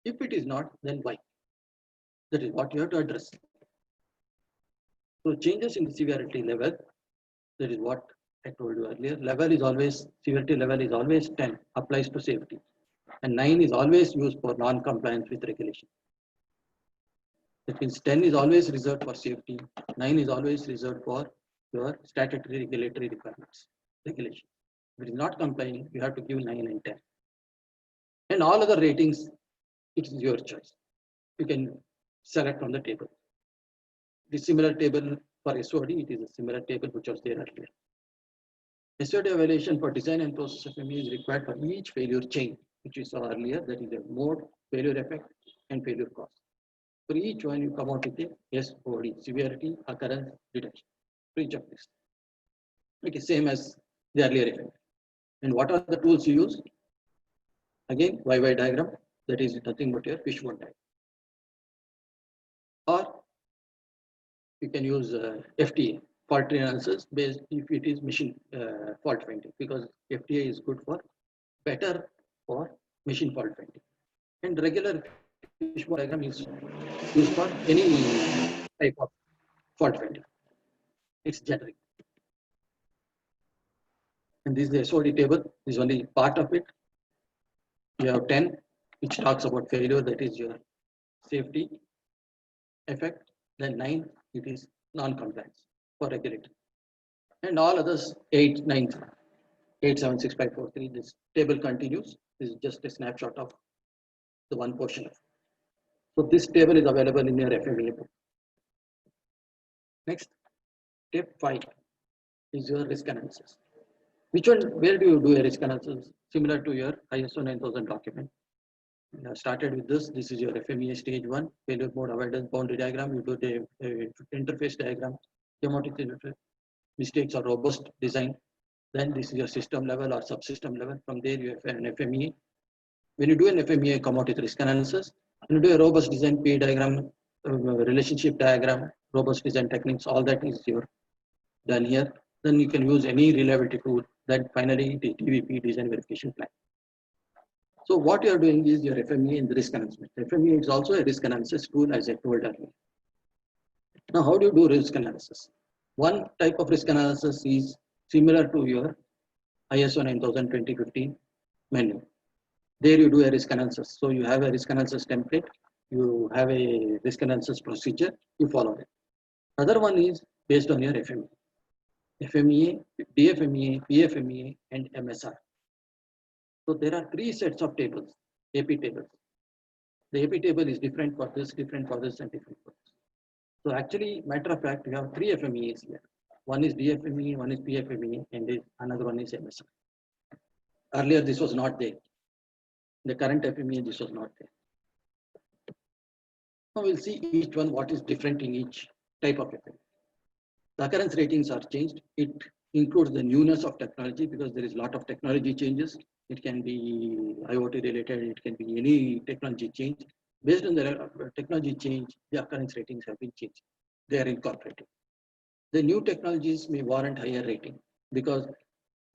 If it is not, then why? That is what you have to address. So changes in the severity level, that is what I told you earlier. Level is always, severity level is always 10, applies to safety. And 9 is always used for non-compliance with regulation. That means 10 is always reserved for safety, 9 is always reserved for your statutory regulatory requirements, regulation. If it is not complying, you have to give 9 and 10. And all other ratings, it is your choice. You can select from the table. The similar table for SOD, it is a similar table which was there earlier. SOD evaluation for design and process FME is required for each failure chain, which we saw earlier. That is a mode, failure effect, and failure cause. For each one, you come out with a SOD, severity, occurrence, detection. For each of this, it is same as the earlier effect. And what are the tools you use? Again, YY diagram. That is nothing but your fishbone diagram. Or you can use FTA, fault tree analysis, based if it is machine fault finding, because FTA is good for better for machine fault finding. And regular fishbone diagram is used for any type of fault finding. It's generic. And this is the SOD table. This is only part of it. You have 10, which talks about failure, that is your safety effect. Then 9, it is non-compliance for regulator. And all others 8, 9, 8, 7, 6, 5, 4, 3. This table continues. This is just a snapshot of the one portion. So this table is available in your FMEA book. Next, step 5 is your risk analysis. Which one? Where do you do a risk analysis? Similar to your ISO 9000 document. We have started with this. This is your FMEA stage 1, failure mode avoidance boundary diagram. You do the interface diagram, schematic mistakes or robust design. Then this is your system level or subsystem level. From there you have an FMEA. When you do an FMEA, come out with risk analysis. When you do a robust design P diagram, relationship diagram, robust design techniques, all that is your done here. Then you can use any reliability tool. Then finally the DVP, design verification plan. So what you are doing is your FMEA in the risk analysis. FMEA is also a risk analysis tool, as I told earlier. Now, how do you do risk analysis? One type of risk analysis is similar to your ISO 9000 2015 manual. There you do a risk analysis. So you have a risk analysis template, you have a risk analysis procedure, you follow it. Other one is based on your FMEA. FMEA, DFMEA, PFMEA, and MSR. So there are 3 sets of tables, AP tables. The AP table is different for this, and different for this. So actually, matter of fact, we have 3 FMEAs here. One is DFMEA, one is PFMEA, and another one is MSR. Earlier, this was not there. The current FMEA, this was not there. Now we'll see each one, what is different in each type of FMEA. The occurrence ratings are changed. It includes the newness of technology because there is a lot of technology changes. It can be IoT related, it can be any technology change. Based on the technology change, the occurrence ratings have been changed. They are incorporated. The new technologies may warrant higher rating because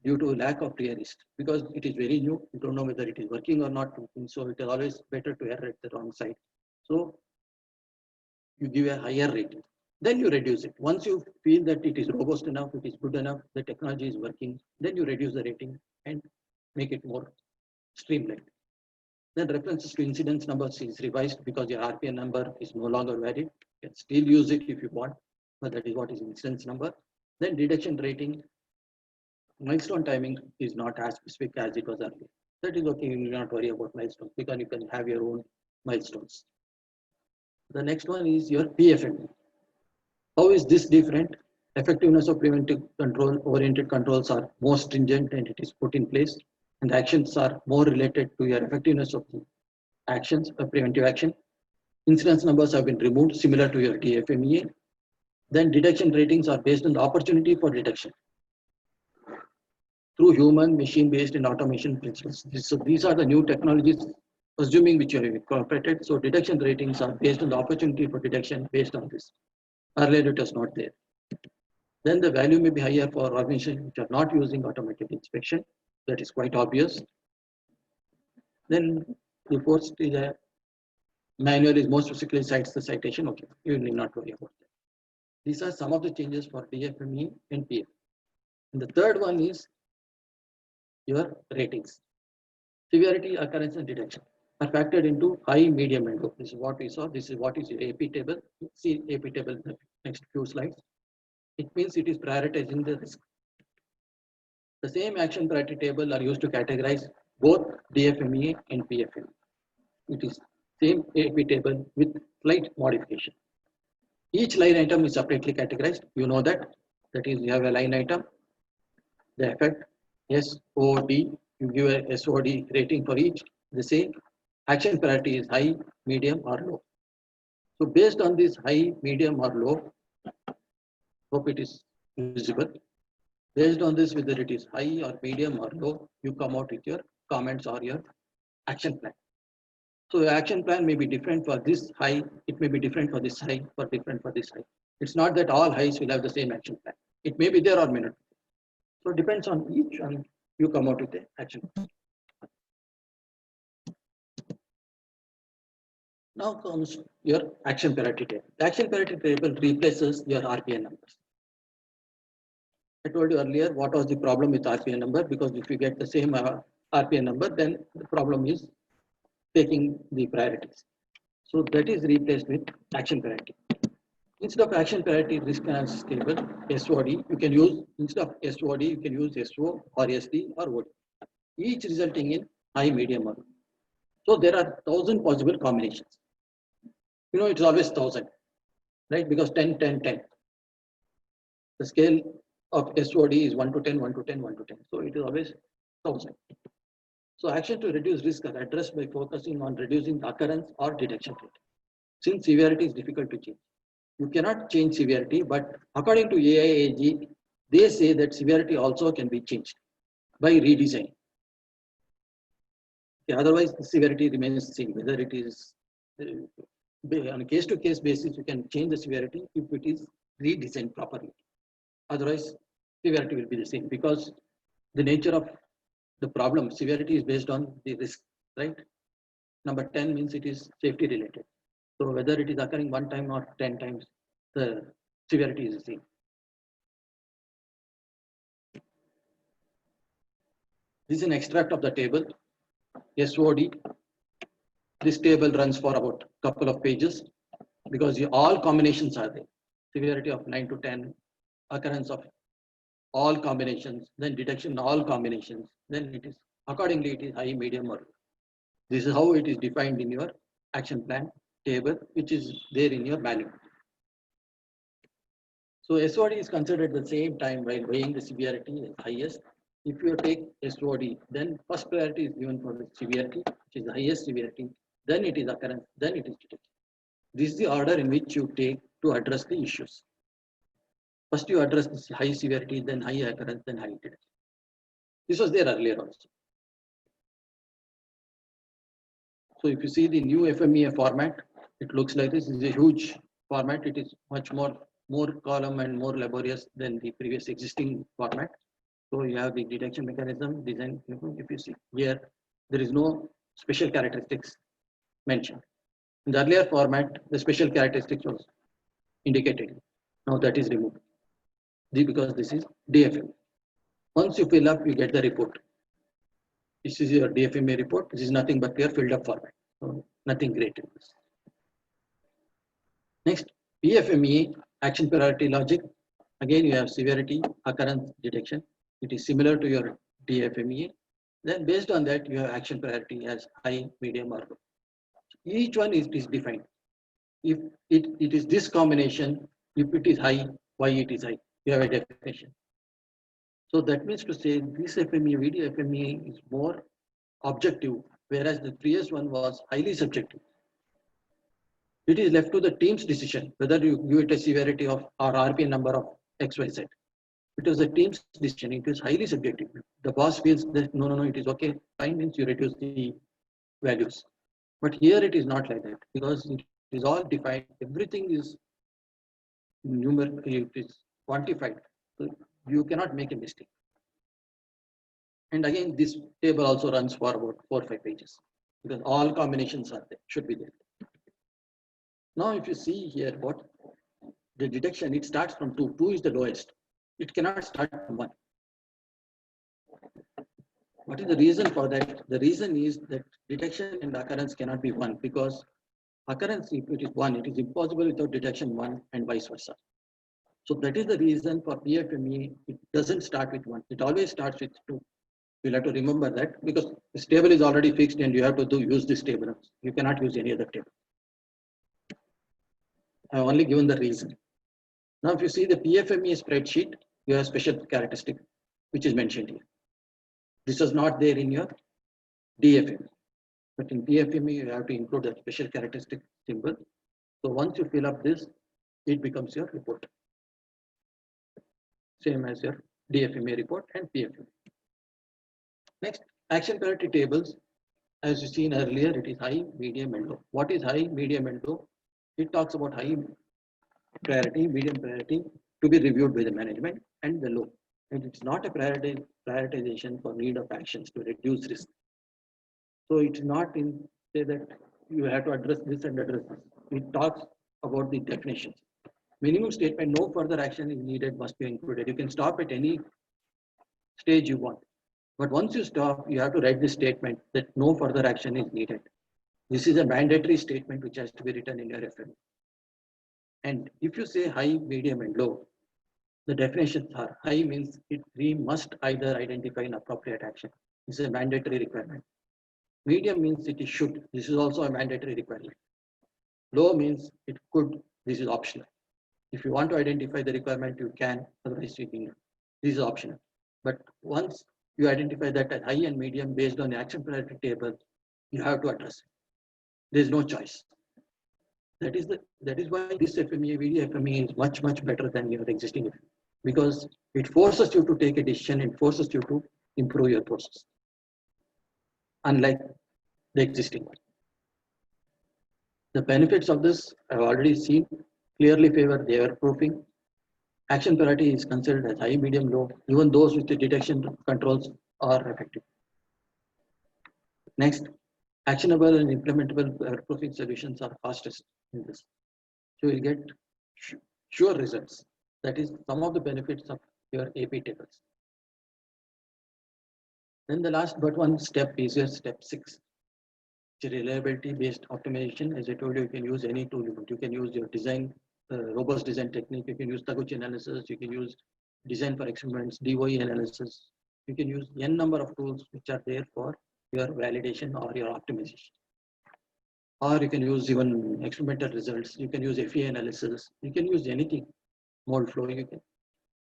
due to lack of risk, because it is very new, you don't know whether it is working or not. So it is always better to err at the wrong side. So you give a higher rating. Then you reduce it. Once you feel that it is robust enough, it is good enough, the technology is working, then you reduce the rating and make it more streamlined. Then references to incidence numbers is revised because your RPN number is no longer valid. You can still use it if you want, but that is what is incidence number. Then detection rating, milestone timing is not as specific as it was earlier. That is okay, you will not worry about milestones because you can have your own milestones. The next one is your PFME. How is this different? Effectiveness of preventive control oriented controls are more stringent and it is put in place, and the actions are more related to your effectiveness of the actions, a preventive action. Incidence numbers have been removed, similar to your DFMEA. Then detection ratings are based on the opportunity for detection through human, machine-based, and automation principles. So these are the new technologies, assuming which you have incorporated. So detection ratings are based on the opportunity for detection based on this. Earlier it was not there. Then the value may be higher for organizations which are not using automated inspection. That is quite obvious. Then the fourth is a manual is more specifically cites the citation. Okay, you need not worry about that. These are some of the changes for DFME and PF. And the third one is your ratings. Severity, occurrence, and detection are factored into high, medium, and low. This is what we saw. This is what is your AP table. See AP table in the next few slides. It means it is prioritizing the risk. The same action priority table are used to categorize both DFMEA and PFMEA. It is same AP table with slight modification. Each line item is separately categorized. You know that. That is, you have a line item, the effect, SOD. You give a SOD rating for each. The same action priority is high, medium, or low. So based on this high, medium, or low, hope it is visible. Based on this, whether it is high or medium or low, you come out with your comments or your action plan. So the action plan may be different for this high, it may be different for this high, for different for this high. It's not that all highs will have the same action plan. It may be there or may not. So it depends on each, and you come out with the action plan. Now comes your action priority table. The action priority table replaces your RPN numbers. I told you earlier what was the problem with RPN number, because if you get the same RPN number, then the problem is taking the priorities. So that is replaced with action priority. Instead of action priority risk analysis table, SOD, you can use, instead of SOD, you can use SO or SD or OD, each resulting in high, medium, or low. So there are 1,000 possible combinations. You know, it's always 1,000, right? Because 10, 10, 10. The scale of SOD is 1 to 10, 1 to 10, 1 to 10. So it is always 1,000. So action to reduce risk are addressed by focusing on reducing the occurrence or detection rate. Since severity is difficult to change, you cannot change severity, but according to AIAG, they say that severity also can be changed by redesign. Okay, otherwise, the severity remains the same. Whether it is on a case-to-case basis, you can change the severity if it is redesigned properly. Otherwise, severity will be the same, because the nature of the problem, severity is based on the risk, right? Number 10 means it is safety related. So whether it is occurring 1 time or 10 times, the severity is the same. This is an extract of the table, SOD. This table runs for about a couple of pages, because all combinations are there. Severity of 9 to 10, occurrence of all combinations, then detection all combinations, then it is accordingly it is high, medium, or low. This is how it is defined in your action plan table, which is there in your manual. So SOD is considered at the same time while weighing the severity as highest. If you take SOD, then first priority is given for the severity, which is the highest severity, then it is occurrence, then it is detection. This is the order in which you take to address the issues. First you address this high severity, then high occurrence, then high detection. This was there earlier also. So if you see the new FMEA format, it looks like this. This is a huge format. It is much more column and more laborious than the previous existing format. So you have the detection mechanism, design. If you see here, there is no special characteristics mentioned. In the earlier format, the special characteristics was indicated. Now that is removed. Because this is DFM. Once you fill up, you get the report. This is your DFMA report. This is nothing but your filled up format. So nothing great in this. Next, PFMEA action priority logic. Again, you have severity, occurrence, detection. It is similar to your DFMEA. Then based on that, you have action priority as high, medium, or low. Each one is defined. if it is this combination, if it is high, why it is high? You have a definition. So that means to say this FMEA, video FMEA is more objective, whereas the previous one was highly subjective. It is left to the team's decision whether you give it a severity of or RPN number of XYZ. It was the team's decision. It is highly subjective. The boss feels that no, it is okay. Fine means you reduce the values. But here it is not like that because it is all defined. Everything is numeric. It is quantified. So you cannot make a mistake. And again, this table also runs for about 4 or 5 pages because all combinations are there, should be there. Now, if you see here, what the detection, it starts from 2. 2 is the lowest. It cannot start from 1. What is the reason for that? The reason is that detection and occurrence cannot be 1 because occurrence, if it is 1, it is impossible without detection 1 and vice versa. So that is the reason for PFME, it doesn't start with 1. It always starts with 2. You'll have to remember that because this table is already fixed and you have to use this table. You cannot use any other table. I have only given the reason. Now, if you see the PFME spreadsheet, you have special characteristic, which is mentioned here. This is not there in your DFME, but in PFME, you have to include that special characteristic symbol. So once you fill up this, it becomes your report. Same as your DFME report and PFME. Next, action priority tables. As you seen earlier, it is high, medium, and low. What is high, medium, and low? It talks about high priority, medium priority to be reviewed by the management, and the low. And it's not a prioritization for need of actions to reduce risk. So it's not in say that you have to address this and address this. It talks about the definitions. Minimum statement, no further action is needed, must be included. You can stop at any stage you want. But once you stop, you have to write this statement that no further action is needed. This is a mandatory statement which has to be written in your FM. And if you say high, medium, and low, the definitions are high means we must either identify an appropriate action. This is a mandatory requirement. Medium means it is should. This is also a mandatory requirement. Low means it could. This is optional. If you want to identify the requirement, you can. Otherwise, you can. This is optional. But once you identify that as high and medium based on the action priority table, you have to address it. There is no choice. That is why this FMEA, VDFME is much better than your existing FMEA because it forces you to take a decision and forces you to improve your process. Unlike the existing one. The benefits of this I've already seen clearly favor the error proofing. Action priority is considered as high, medium, low. Even those with the detection controls are effective. Next, actionable and implementable error proofing solutions are fastest in this. So you'll get sure results. That is some of the benefits of your AP tables. Then the last but one step is your step 6. Reliability based optimization. As I told you, you can use any tool. You can use your design, robust design technique. You can use Taguchi analysis. You can use design for experiments, DOE analysis. You can use n number of tools which are there for your validation or your optimization. Or you can use even experimental results. You can use FEA analysis. You can use anything. Mold flow. You can.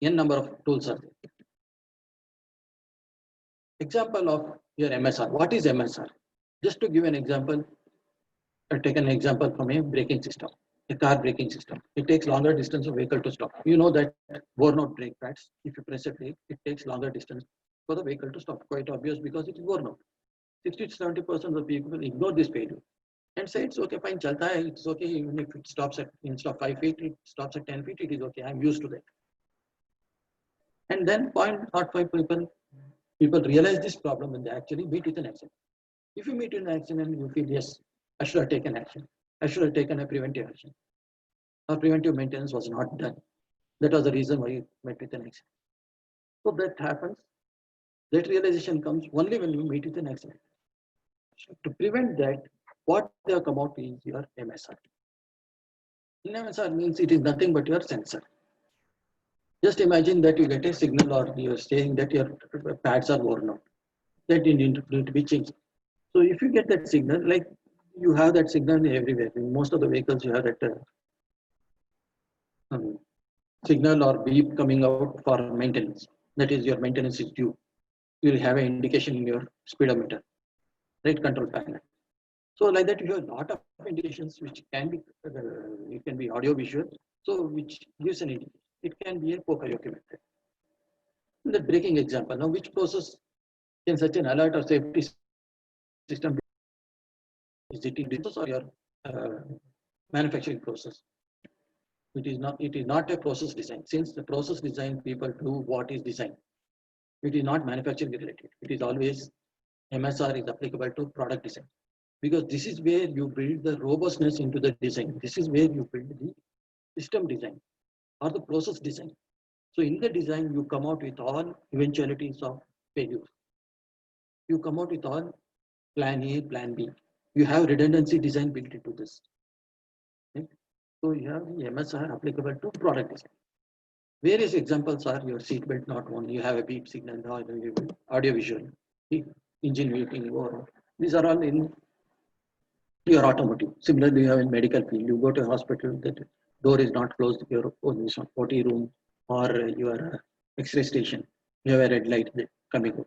N number of tools are there. Example of your MSR. What is MSR? Just to give an example, I'll take an example from a braking system, a car braking system. It takes longer distance of vehicle to stop. You know that worn out brake pads, if you press a brake, it takes longer distance for the vehicle to stop. Quite obvious because it is worn out. 60 to 70% of the people ignore this failure and say it's okay, fine, chalta hai, it's okay, even if it stops at instead of 5 feet, it stops at 10 feet, it is okay, I'm used to that. And then 0.05 people realize this problem when they actually meet with an accident. If you meet with an accident, you feel, yes, I should have taken action. I should have taken a preventive action. Or preventive maintenance was not done. That was the reason why you met with an accident. So that happens. That realization comes only when you meet with an accident. So to prevent that, what they have come out is your MSR. In MSR means it is nothing but your sensor. Just imagine that you get a signal or you're saying that your pads are worn out. That you need to be changed. So if you get that signal, like You have that signal everywhere. In most of the vehicles, you have that signal or beep coming out for maintenance. That is, your maintenance is due. You will have an indication in your speedometer, rate control panel. So like that, you have a lot of indications which can be, it can be audio visual. So which gives an indication. It can be a Poka-Yoke method. In the braking example, now which process can such an alert or safety system be? Is it in process or your manufacturing process? It is not a process design. Since the process design people do what is designed, it is not manufacturing related. It is always MSR is applicable to product design, because this is where you build the robustness into the design. This is where you build the system design or the process design. So in the design, you come out with all eventualities of failure. You come out with all plan A, plan B. You have redundancy design built into this. Right? So you have the MSR applicable to product design. Various examples are your seat belt not on, you have a beep signal, audio visual, engine waiting, or these are all in your automotive. Similarly, you have in medical field, you go to a hospital, the door is not closed, your OT room or your X-ray station, you have a red light coming up.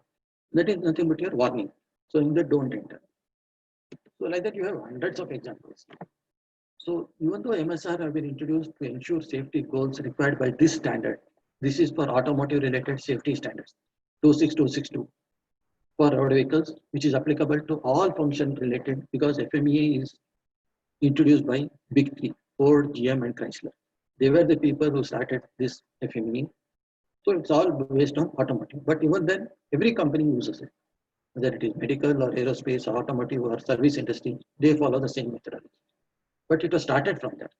That is nothing but your warning. So in that, don't enter. So like that, you have hundreds of examples. So even though MSR have been introduced to ensure safety goals required by this standard, this is for automotive related safety standards, 26262 for road vehicles, which is applicable to all function related, because FMEA is introduced by big three, Ford, GM and Chrysler. They were the people who started this FMEA. So it's all based on automotive, but even then every company uses it, whether it is medical or aerospace or automotive or service industry, they follow the same methodology. But it was started from there.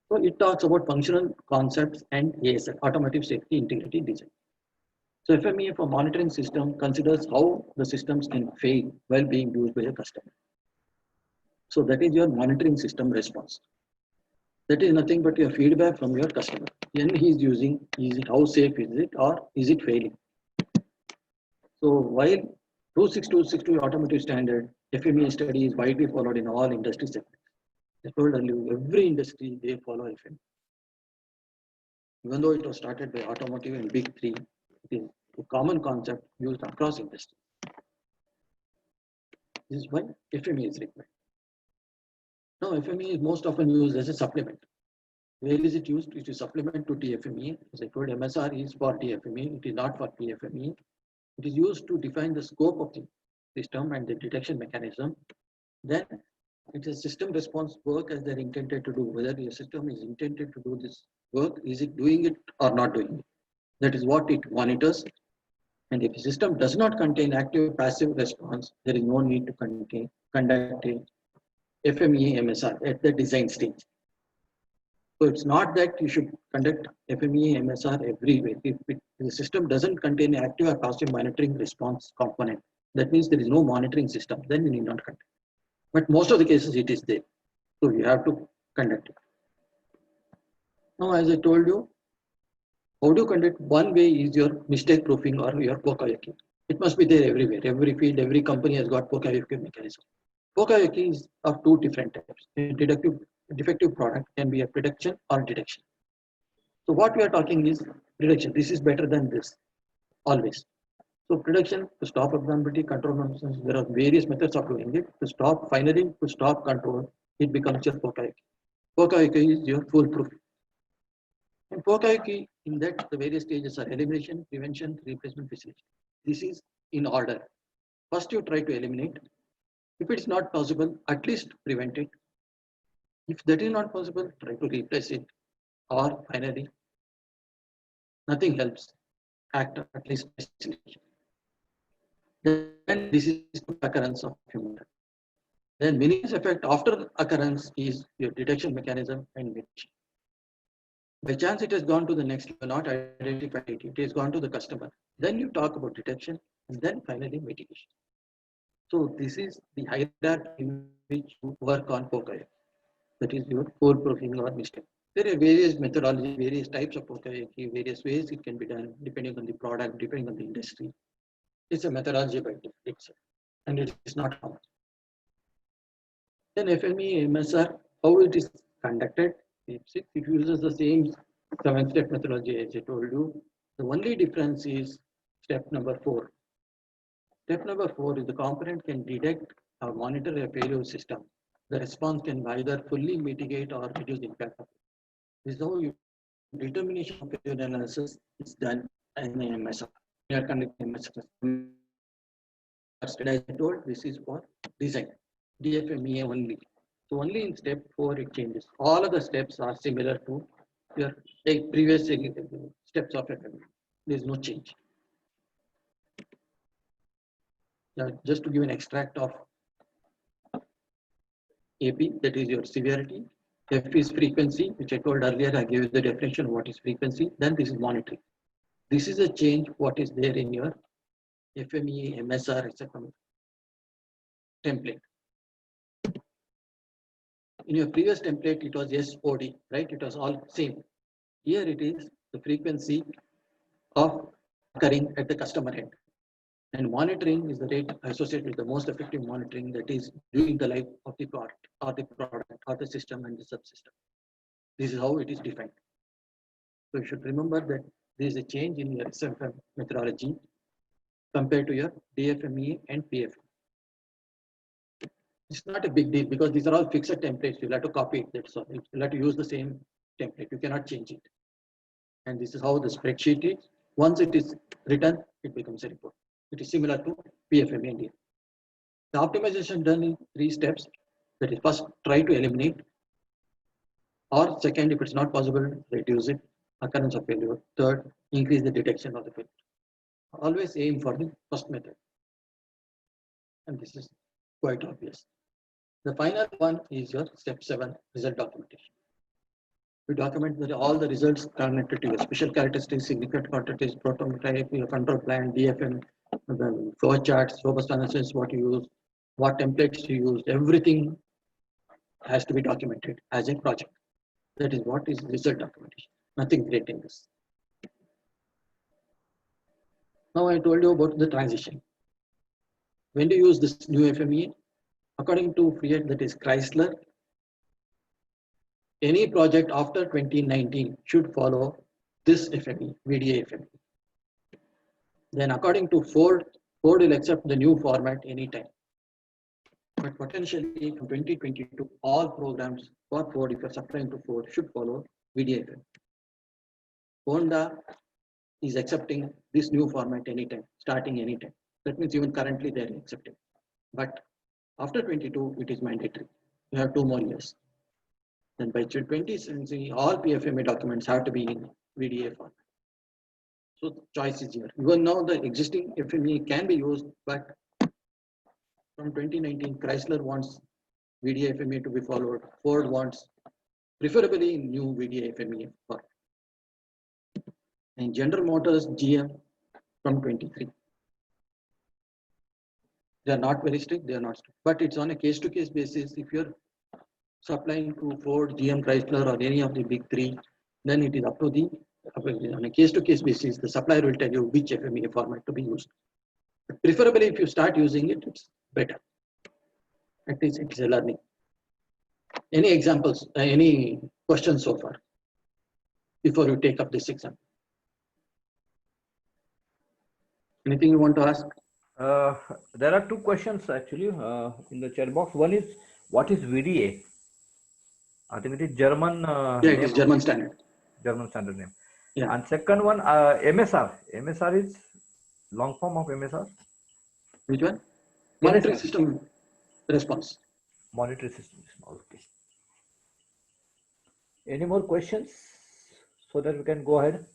So it talks about functional concepts and ASI, automotive safety integrity design. So FMEA for monitoring system considers how the systems can fail while being used by a customer. So that is your monitoring system response. That is nothing but your feedback from your customer. When he is using, how safe is it or is it failing? So while 26262 automotive standard, FMEA study is widely followed in all industry segments. I told you, every industry, they follow FMEA. Even though it was started by automotive and big three, it is a common concept used across industry. This is why FMEA is required. Now, FMEA is most often used as a supplement. Where is it used? It is supplement to TFMEA. As I told, MSR is for TFMEA. It is not for TFMEA. It is used to define the scope of the system and the detection mechanism. Then it is system response work as they're intended to do. Whether your system is intended to do this work, is it doing it or not doing it? That is what it monitors. And if the system does not contain active passive response, there is no need to conduct a FMEA MSR at the design stage. So it's not that you should conduct FMEA MSR everywhere. If the system doesn't contain active or passive monitoring response component, that means there is no monitoring system, then you need not conduct. But most of the cases it is there. So you have to conduct it. Now, as I told you, how do you conduct? One way is your mistake proofing or your Poka-Yoke. It must be there everywhere. Every field, every company has got Poka-Yoke mechanism. Poka-Yoke is of two different types. A defective product can be a prediction or detection. So what we are talking is prediction. This is better than this, always. So prediction to stop abnormality, control nonsense. There are various methods of doing it. To stop, finally, to stop control, it becomes your Poka-Yoke. Poka-Yoke is your foolproof. And Poka-Yoke, in that the various stages are elimination, prevention, replacement, facility. This is in order. First, you try to eliminate. If it's not possible, at least prevent it. If that is not possible, try to replace it. Or finally, nothing helps. Act at least. Then this is the occurrence of human. Then minimize effect after occurrence is your detection mechanism and mitigation. By chance it has gone to the next level, not identified it, it has gone to the customer. Then you talk about detection and then finally mitigation. So this is the hierarchy in which you work on Poka-Yoke. That is your foolproofing or mistake. There are various methodologies, various types of Poka-Yoke, various ways it can be done depending on the product, depending on the industry. It's a methodology by itself, and it is not common. Then FMEA MSR, how it is conducted, it uses the same 7-step methodology as I told you. The only difference is step number 4. Step number 4 is the component can detect or monitor a failure system. The response can either fully mitigate or reduce the impact of it. This is how determination of failure analysis is done in the MSR. We are conducting MSR. As I told, this is for design, DFMEA only. So only in step 4 it changes. All of the steps are similar to your previous steps of FMEA. There is no change. Now, just to give an extract of AP, that is your severity. F is frequency, which I told earlier. I gave you the definition of what is frequency. Then this is monitoring. This is a change what is there in your FMEA, MSR, etc. template. In your previous template, it was SOD, right? It was all same. Here it is the frequency of occurring at the customer end. And monitoring is the rate associated with the most effective monitoring that is during the life of the product or the system and the subsystem. This is how it is defined. So you should remember that there is a change in your SFM methodology compared to your DFMEA and PFMEA. It's not a big deal because these are all fixed templates. You'll have to copy it. That's all. You'll have to use the same template. You cannot change it. And this is how the spreadsheet is. Once it is written, it becomes a report. It is similar to PFMEA and DFMEA. The optimization done in 3 steps. That is, first try to eliminate, or second, if it's not possible, reduce it, occurrence of failure. Third, increase the detection of the failure. Always aim for the first method. And this is quite obvious. The final one is your step 7, result documentation. We document all the results connected to your special characteristics, significant characteristics, prototype, your control plan, DFM, the flow charts, robust analysis, what you use, what templates you use, everything has to be documented as a project. That is what is result documentation. Nothing great in this. Now I told you about the transition. When do you use this new FMEA? According to Fiat, that is Chrysler, any project after 2019 should follow this FMEA, VDA FMEA. Then according to Ford will accept the new format anytime. But potentially from 2022, all programs for Ford, if you're supplying to Ford, should follow VDA FMEA. Honda is accepting this new format anytime, starting anytime. That means even currently they are accepting. But after 22, it is mandatory. You have 2 more years. Then by 2020, all PFMA documents have to be in VDA format. So the choice is here. Even now the existing FMEA can be used, but from 2019, Chrysler wants VDA FMEA to be followed. Ford wants preferably new VDA FMEA format. And General Motors, GM from 23. They are not very strict, they are not strict, but it's on a case-to-case basis. If you're supplying to Ford, GM, Chrysler, or any of the big 3, then it is up to the, on a case-to-case basis, the supplier will tell you which FMEA format to be used. But preferably, if you start using it, it's better. At least it is a learning. Any examples, any questions so far before you take up this exam? Anything you want to ask? There are 2 questions actually in the chat box. One is, what is VDA? I think it is German. Yeah, it is German standard. German standard name. Yeah. And second one, MSR. MSR is long form of MSR. Which one? Monitoring system response. Monitoring system. Okay. Any more questions so that we can go ahead?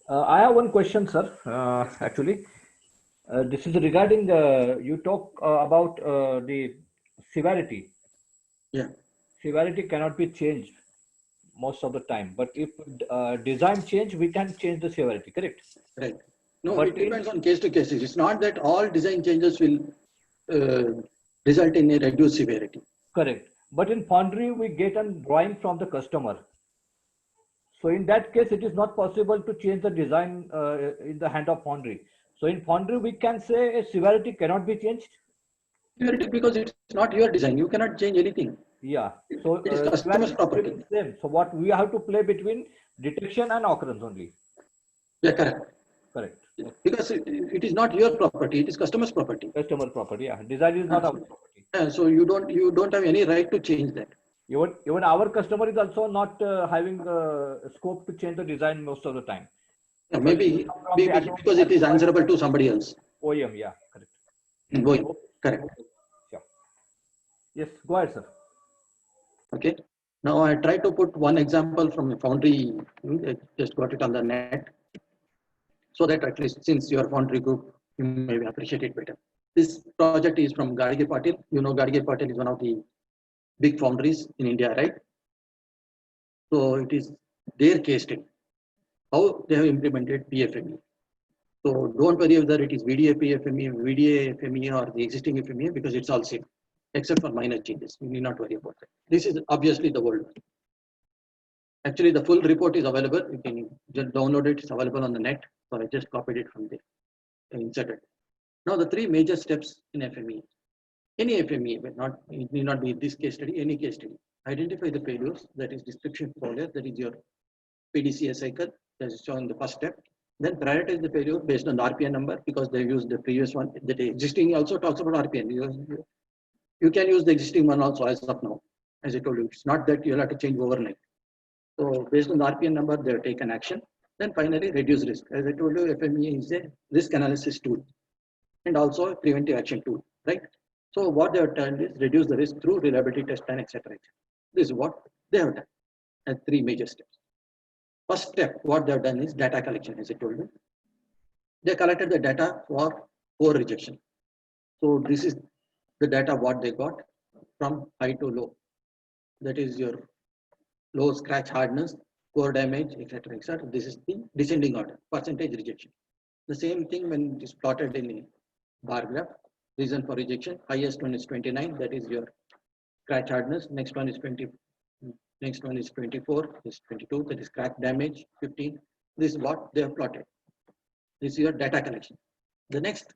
I have one question, sir. Actually, this is regarding you talk about the severity. Yeah. Severity cannot be changed most of the time, but if design change, we can change the severity, correct? Right. No, But it depends on case to case. It's not that all design changes will result in a reduced severity. Correct. But in Foundry, we get a drawing from the customer. So in that case, it is not possible to change the design in the hand of Foundry. So in foundry, we can say a severity cannot be changed. Severity, because it's not your design. You cannot change anything. Yeah. So It is customer's severity property. remains same. So what we have to play between detection and occurrence only. Yeah, correct. Correct. Okay. Because it is not your property. It is customer's property. Customer property. Yeah. Design is not our property. So you don't have any right to change that. Even our customer is also not having scope to change the design most of the time. Yeah, Because maybe it comes from the atomic because it is answerable to somebody else. OEM. Yeah. Correct. Going correct. Sure. Yes. Go ahead, sir. Okay. Now I try to put one example from a foundry. I just got it on the net, so that at least since your foundry group, you may appreciate it better. This project is from Gadige Patil. You know, Gadige Patil is one of the big foundries in India, right? So it is their case study, how they have implemented PFME. So don't worry whether it is VDA PFME, VDA FME, or the existing FME, because it's all same, except for minor changes. You need not worry about that. This is obviously the old one. Actually, the full report is available. You can just download it. It's available on the net. So I just copied it from there and inserted. Now the three major steps in FME. Any FME, but not it need not be this case study. Any case study. Identify the failures. That is description failure. That is your PDCA cycle. That is shown in the first step. Then prioritize the failure based on the RPN number, because they used the previous one. The existing also talks about RPN. You can use the existing one also as of now. As I told you, it's not that you'll have to change overnight. So based on the RPN number, they have taken action. Then finally, reduce risk. As I told you, FME is a risk analysis tool and also a preventive action tool, right? So what they have done is reduce the risk through reliability test plan, etc. This is what they have done as three major steps. First step, what they have done is data collection, as I told you. They collected the data for core rejection. So this is the data what they got from high to low. That is your low scratch hardness, core damage, etc. etc. This is the descending order, percentage rejection. The same thing when it is plotted in a bar graph. Reason for rejection, highest one is 29, that is your scratch hardness. Next one is 20. Next one is 24, this is 22, that is crack damage, 15. This is what they have plotted. This is your data collection. The next,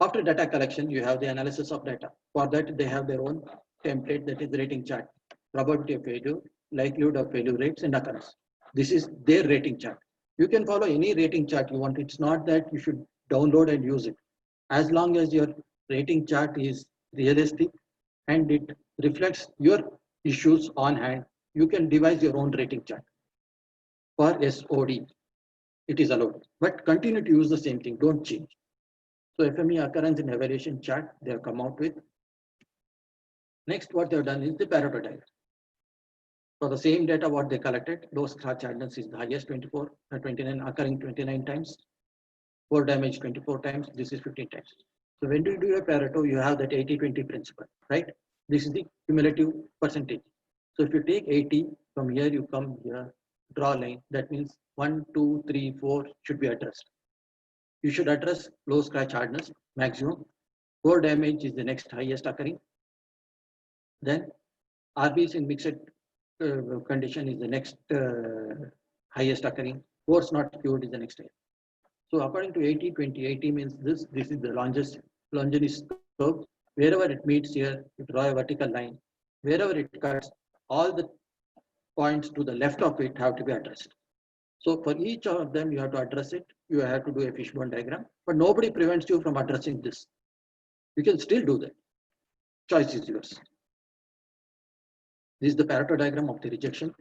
after data collection, you have the analysis of data. For that, they have their own template, that is the rating chart. Probability of failure, likelihood of failure rates, and occurrence. This is their rating chart. You can follow any rating chart you want. It's not that you should download and use it. As long as your rating chart is realistic and it reflects your issues on hand, you can devise your own rating chart. For SOD, it is allowed, but continue to use the same thing, don't change. So FME occurrence and evaluation chart they have come out with. Next, what they have done is the Pareto diagram. For the same data what they collected, low scratch hardness is the highest 24, 29 occurring 29 times, core damage 24 times, this is 15 times. So when you do a Pareto, you have that 80-20 principle, right? This is the cumulative percentage. So if you take 80 from here, you come here, draw a line. That means 1, 2, 3, 4 should be addressed. You should address low scratch hardness maximum. Core damage is the next highest occurring. Then RBs in mixed condition is the next highest occurring. Cores not cured is the next highest. So according to 80-20, 80 means this is the Longinus curve. Wherever it meets here, you draw a vertical line. Wherever it cuts, all the points to the left of it have to be addressed. So for each of them, you have to address it. You have to do a fishbone diagram, but nobody prevents you from addressing this. You can still do that. Choice is yours. This is the Pareto diagram of the rejection.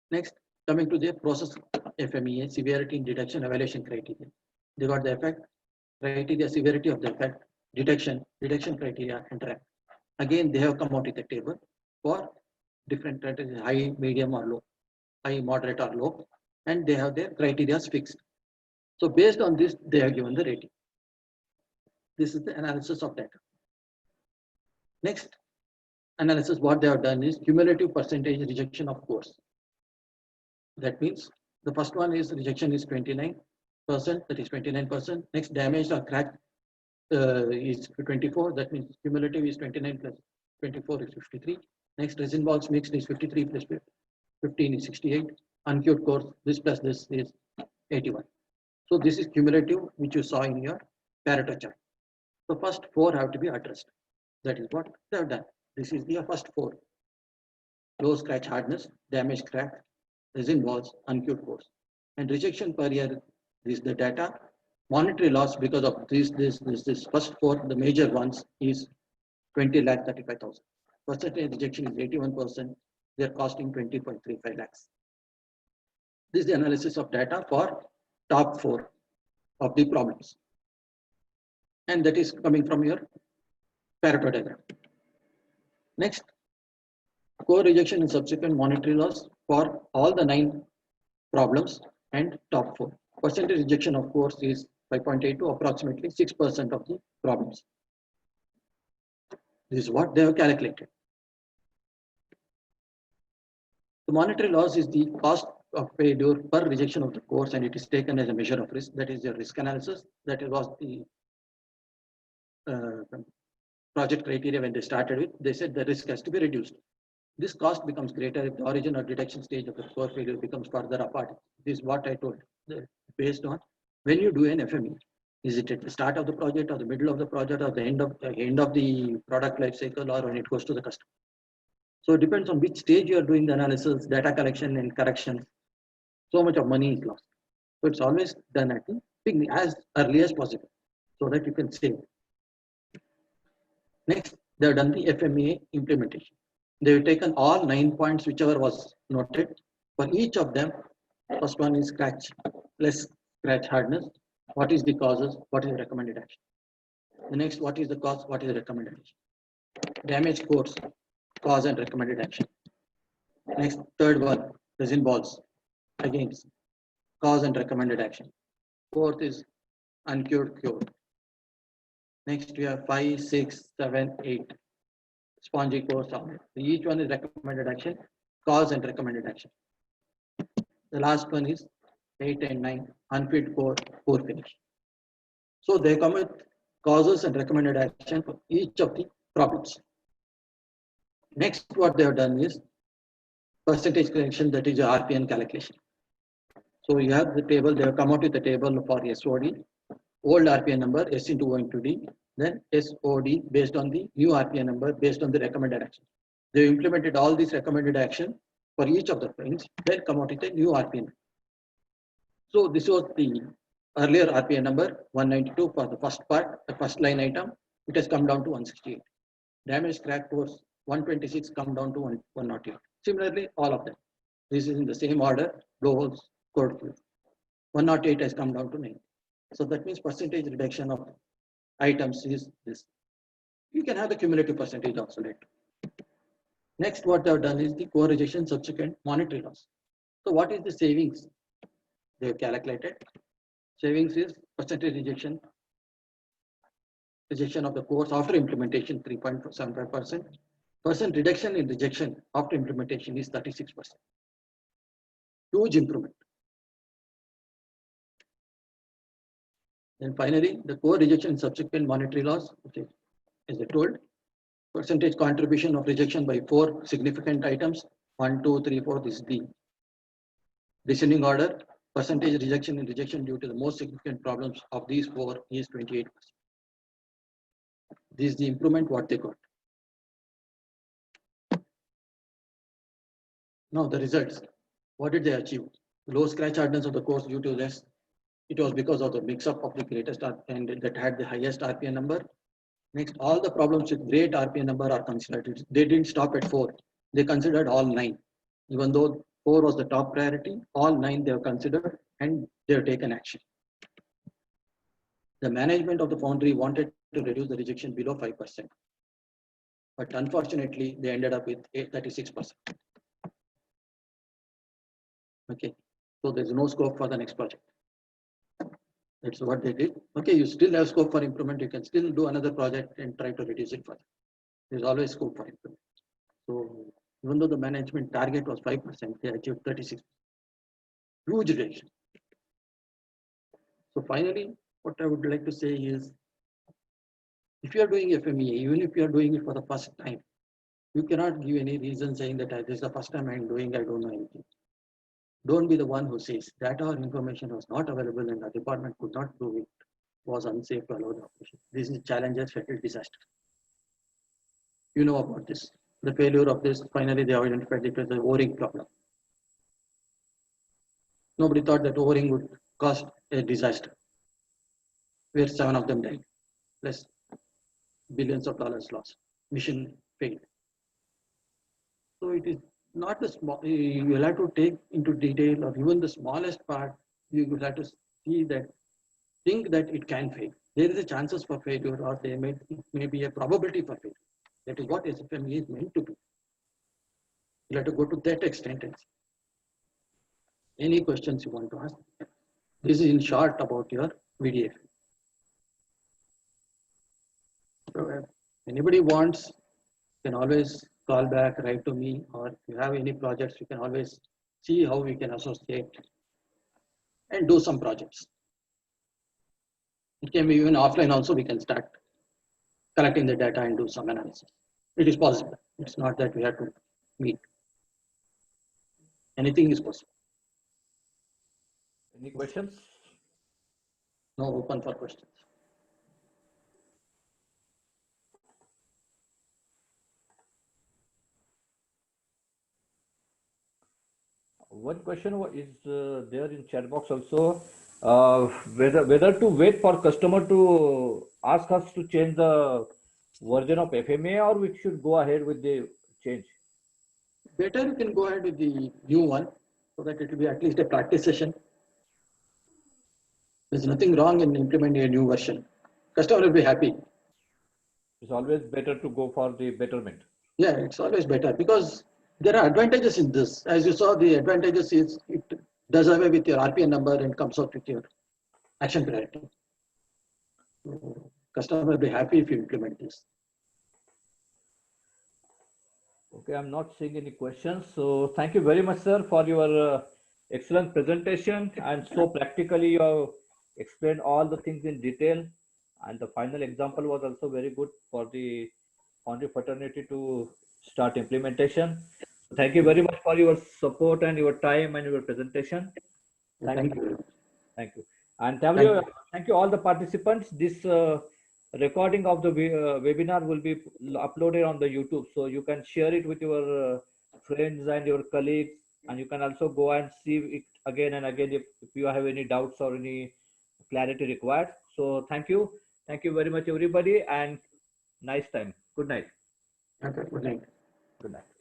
Next, coming to the process FMEA, severity in detection evaluation criteria. They got the effect, criteria, severity of the effect, detection criteria, and rank. Again, they have come out with a table for different criteria, high, medium, or low, high, moderate, or low, and they have their criteria fixed. So based on this, they have given the rating. This is the analysis of data. Next analysis, what they have done is cumulative percentage rejection of cores. That means the first one is rejection is 29%, that is 29%. Next, damage or crack is 24, that means cumulative is 29 plus 24 is 53. Next, resin balls mixed is 53 plus 15 is 68. Uncured cores, this plus this is 81. So this is cumulative, which you saw in your Pareto chart. The first 4 have to be addressed. That is what they have done. This is the first 4. Low scratch hardness, damage crack, resin walls, uncured cores. And rejection per year is the data. Monetary loss because of this first 4, the major ones is 20,35,000. Percentage rejection is 81%. They are costing 20.35 lakhs. This is the analysis of data for top 4 of the problems. And that is coming from your Pareto diagram. Next, core rejection and subsequent monetary loss for all the 9 problems and top 4. Percentage rejection, of course, is 5.8 to approximately 6% of the problems. This is what they have calculated. The monetary loss is the cost of failure per rejection of the course, and it is taken as a measure of risk. That is your risk analysis. That was the project criteria when they started with. They said the risk has to be reduced. This cost becomes greater if the origin or detection stage of the core failure becomes further apart. This is what I told. Based on when you do an FME, is it at the start of the project, or the middle of the project, or the end of the product life cycle, or when it goes to the customer? So it depends on which stage you are doing the analysis, data collection, and corrections. So much of money is lost. So it's always done at the beginning, as early as possible, so that you can save. Next, they have done the FMEA implementation. They have taken all 9 points, whichever was noted. For each of them, first one is scratch, less scratch hardness. What is the causes? What is the recommended action? The next, what is the cause? What is the recommended action? Damage course, cause and recommended action. Next, third one, resin balls, again, cause and recommended action. Fourth is uncured cure. Next, we have 5, 6, 7, 8. Spongy core solid. Each one is recommended action, cause and recommended action. The last one is 8 and 9, unfit core, poor finish. So they come with causes and recommended action for each of the problems. Next, what they have done is percentage correction, that is your RPN calculation. So you have the table, they have come out with the table for SOD, old RPN number, S into O into D, then SOD based on the new RPN number based on the recommended action. They implemented all these recommended action for each of the things, then come out with a new RPN. So this was the earlier RPN number 192 for the first part, the first line item. It has come down to 168. Damage crack course 126 come down to 108. Similarly, all of them. This is in the same order, blowholes, code field. 108 has come down to 9. So that means percentage reduction of items is this. You can have the cumulative percentage also later. Next, what they have done is the core rejection subsequent monetary loss. So what is the savings they have calculated? Savings is percentage rejection of the course after implementation 3.75%. Percent reduction in rejection after implementation is 36%. Huge improvement. Then finally, the core rejection subsequent monetary loss, okay, as I told, percentage contribution of rejection by 4 significant items, 1, 2, 3, 4, this is the descending order. Percentage rejection in rejection due to the most significant problems of these 4 is 28%. This is the improvement what they got. Now the results. What did they achieve? Low scratch hardness of the course due to this. It was because of the mix-up of the greatest and that had the highest RPN number. Next, all the problems with great RPN number are considered. They didn't stop at 4. They considered all 9. Even though 4 was the top priority, all 9 they have considered and they have taken action. The management of the foundry wanted to reduce the rejection below 5%. But unfortunately, they ended up with 36%. Okay, so there's no scope for the next project. That's what they did. Okay, you still have scope for improvement. You can still do another project and try to reduce it further. There's always scope for improvement. So even though the management target was 5%, they achieved 36%. Huge reduction. So finally, what I would like to say is, if you are doing FMEA, even if you are doing it for the first time, you cannot give any reason saying that this is the first time I'm doing, I don't know anything. Don't be the one who says data or information was not available and the department could not prove it was unsafe to allow the operation. This is challenges fatal disaster. You know about this. The failure of this, finally they have identified it as the O-ring problem. Nobody thought that O-ring would cause a disaster, where 7 of them died, plus billions of dollars lost. Mission failed. So it is not the small, you will have to take into detail or even the smallest part, you will have to see that, think that it can fail. There is a chances for failure or it may be a probability for failure. That is what SFME is meant to do. You have to go to that extent and see. Any questions you want to ask? This is in short about your VDF. So if anybody wants, can always call back, write to me, or if you have any projects, you can always see how we can associate and do some projects. It can be even offline also, we can start collecting the data and do some analysis. It is possible. It's not that we have to meet. Anything is possible. Any questions? No, open for questions. One question is there in chat box also, whether to wait for customer to ask us to change the version of FMA, or we should go ahead with the change. Better you can go ahead with the new one so that it will be at least a practice session. There's nothing wrong in implementing a new version. Customer will be happy. It's always better to go for the betterment. Yeah, it's always better because there are advantages in this. As you saw, the advantages is it does away with your RPN number and comes out with your action priority. So customer will be happy if you implement this. Okay, I'm not seeing any questions. So thank you very much, sir, for your excellent presentation, and so practically you have explained all the things in detail. And the final example was also very good for the foundry fraternity to start implementation. Thank you very much for your support and your time and your presentation. Thank you. Thank you. And thank you all the participants. This recording of the webinar will be uploaded on the YouTube. So you can share it with your friends and your colleagues. And you can also go and see it again and again if you have any doubts or any clarity required. So thank you. Thank you very much, everybody. And nice time. Good night. Okay, good night. Good night.